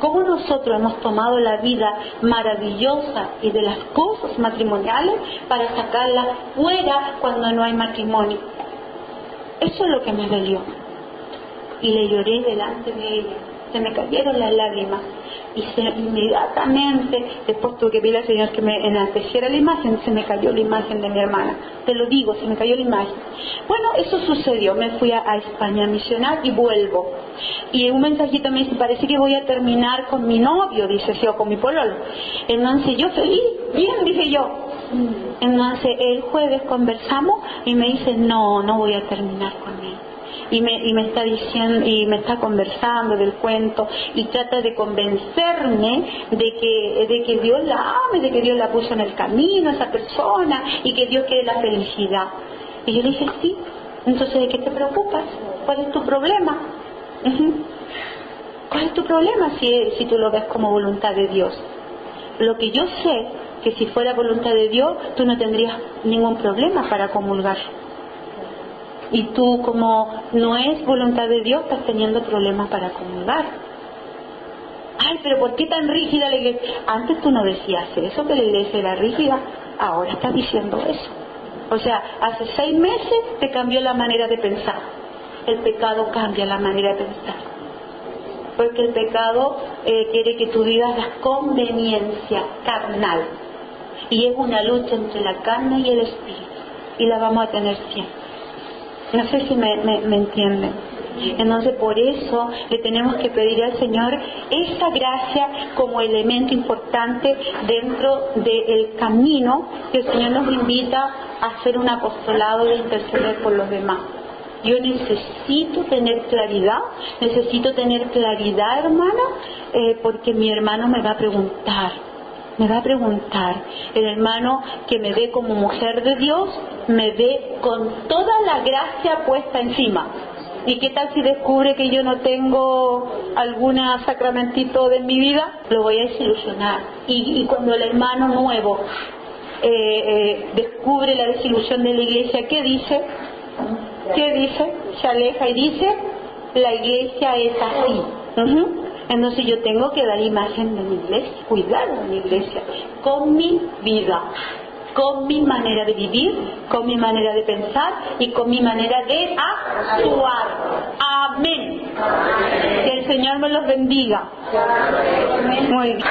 Cómo nosotros hemos tomado la vida maravillosa y de las cosas matrimoniales para sacarlas fuera cuando no hay matrimonio. Eso es lo que me dolió. Y le lloré delante de ella. Se me cayeron las lágrimas, y inmediatamente, después tuve que pedirle al Señor que me enalteciera la imagen, se me cayó la imagen de mi hermana. Te lo digo, se me cayó la imagen. Bueno, eso sucedió. Me fui a España a misionar y vuelvo. Y un mensajito me dice, parece que voy a terminar con mi novio, dice, sí, o con mi pololo. Entonces yo feliz, bien, dije yo. Entonces el jueves conversamos y me dice, no voy a terminar con él. Y me está diciendo, y me está conversando del cuento, y trata de convencerme de que Dios la ame, de que Dios la puso en el camino a esa persona, y que Dios quiere la felicidad. Y yo le dije, sí. Entonces, ¿de qué te preocupas? ¿Cuál es tu problema? ¿Cuál es tu problema si tú lo ves como voluntad de Dios? Lo que yo sé, que si fuera voluntad de Dios, tú no tendrías ningún problema para comulgar. Y tú, como no es voluntad de Dios, estás teniendo problemas para comulgar. Ay, pero ¿por qué tan rígida la iglesia? Antes tú no decías eso, que la iglesia era rígida. Ahora estás diciendo eso. O sea, hace 6 meses te cambió la manera de pensar. El pecado cambia la manera de pensar. Porque el pecado quiere que tú vivas la conveniencia carnal. Y es una lucha entre la carne y el espíritu. Y la vamos a tener siempre. No sé si me entienden. Entonces, por eso le tenemos que pedir al Señor esa gracia como elemento importante dentro del camino que el Señor nos invita a hacer un apostolado de interceder por los demás. Yo necesito tener claridad, hermana, porque mi hermano me va a preguntar. El hermano que me ve como mujer de Dios, me ve con toda la gracia puesta encima. ¿Y qué tal si descubre que yo no tengo algún sacramentito de mi vida? Lo voy a desilusionar. Y cuando el hermano nuevo descubre la desilusión de la iglesia, ¿qué dice? Se aleja y dice, la iglesia es así. Entonces yo tengo que dar imagen de mi iglesia, cuidar de mi iglesia, con mi vida, con mi manera de vivir, con mi manera de pensar y con mi manera de actuar. Amén. Que el Señor me los bendiga. Muy bien.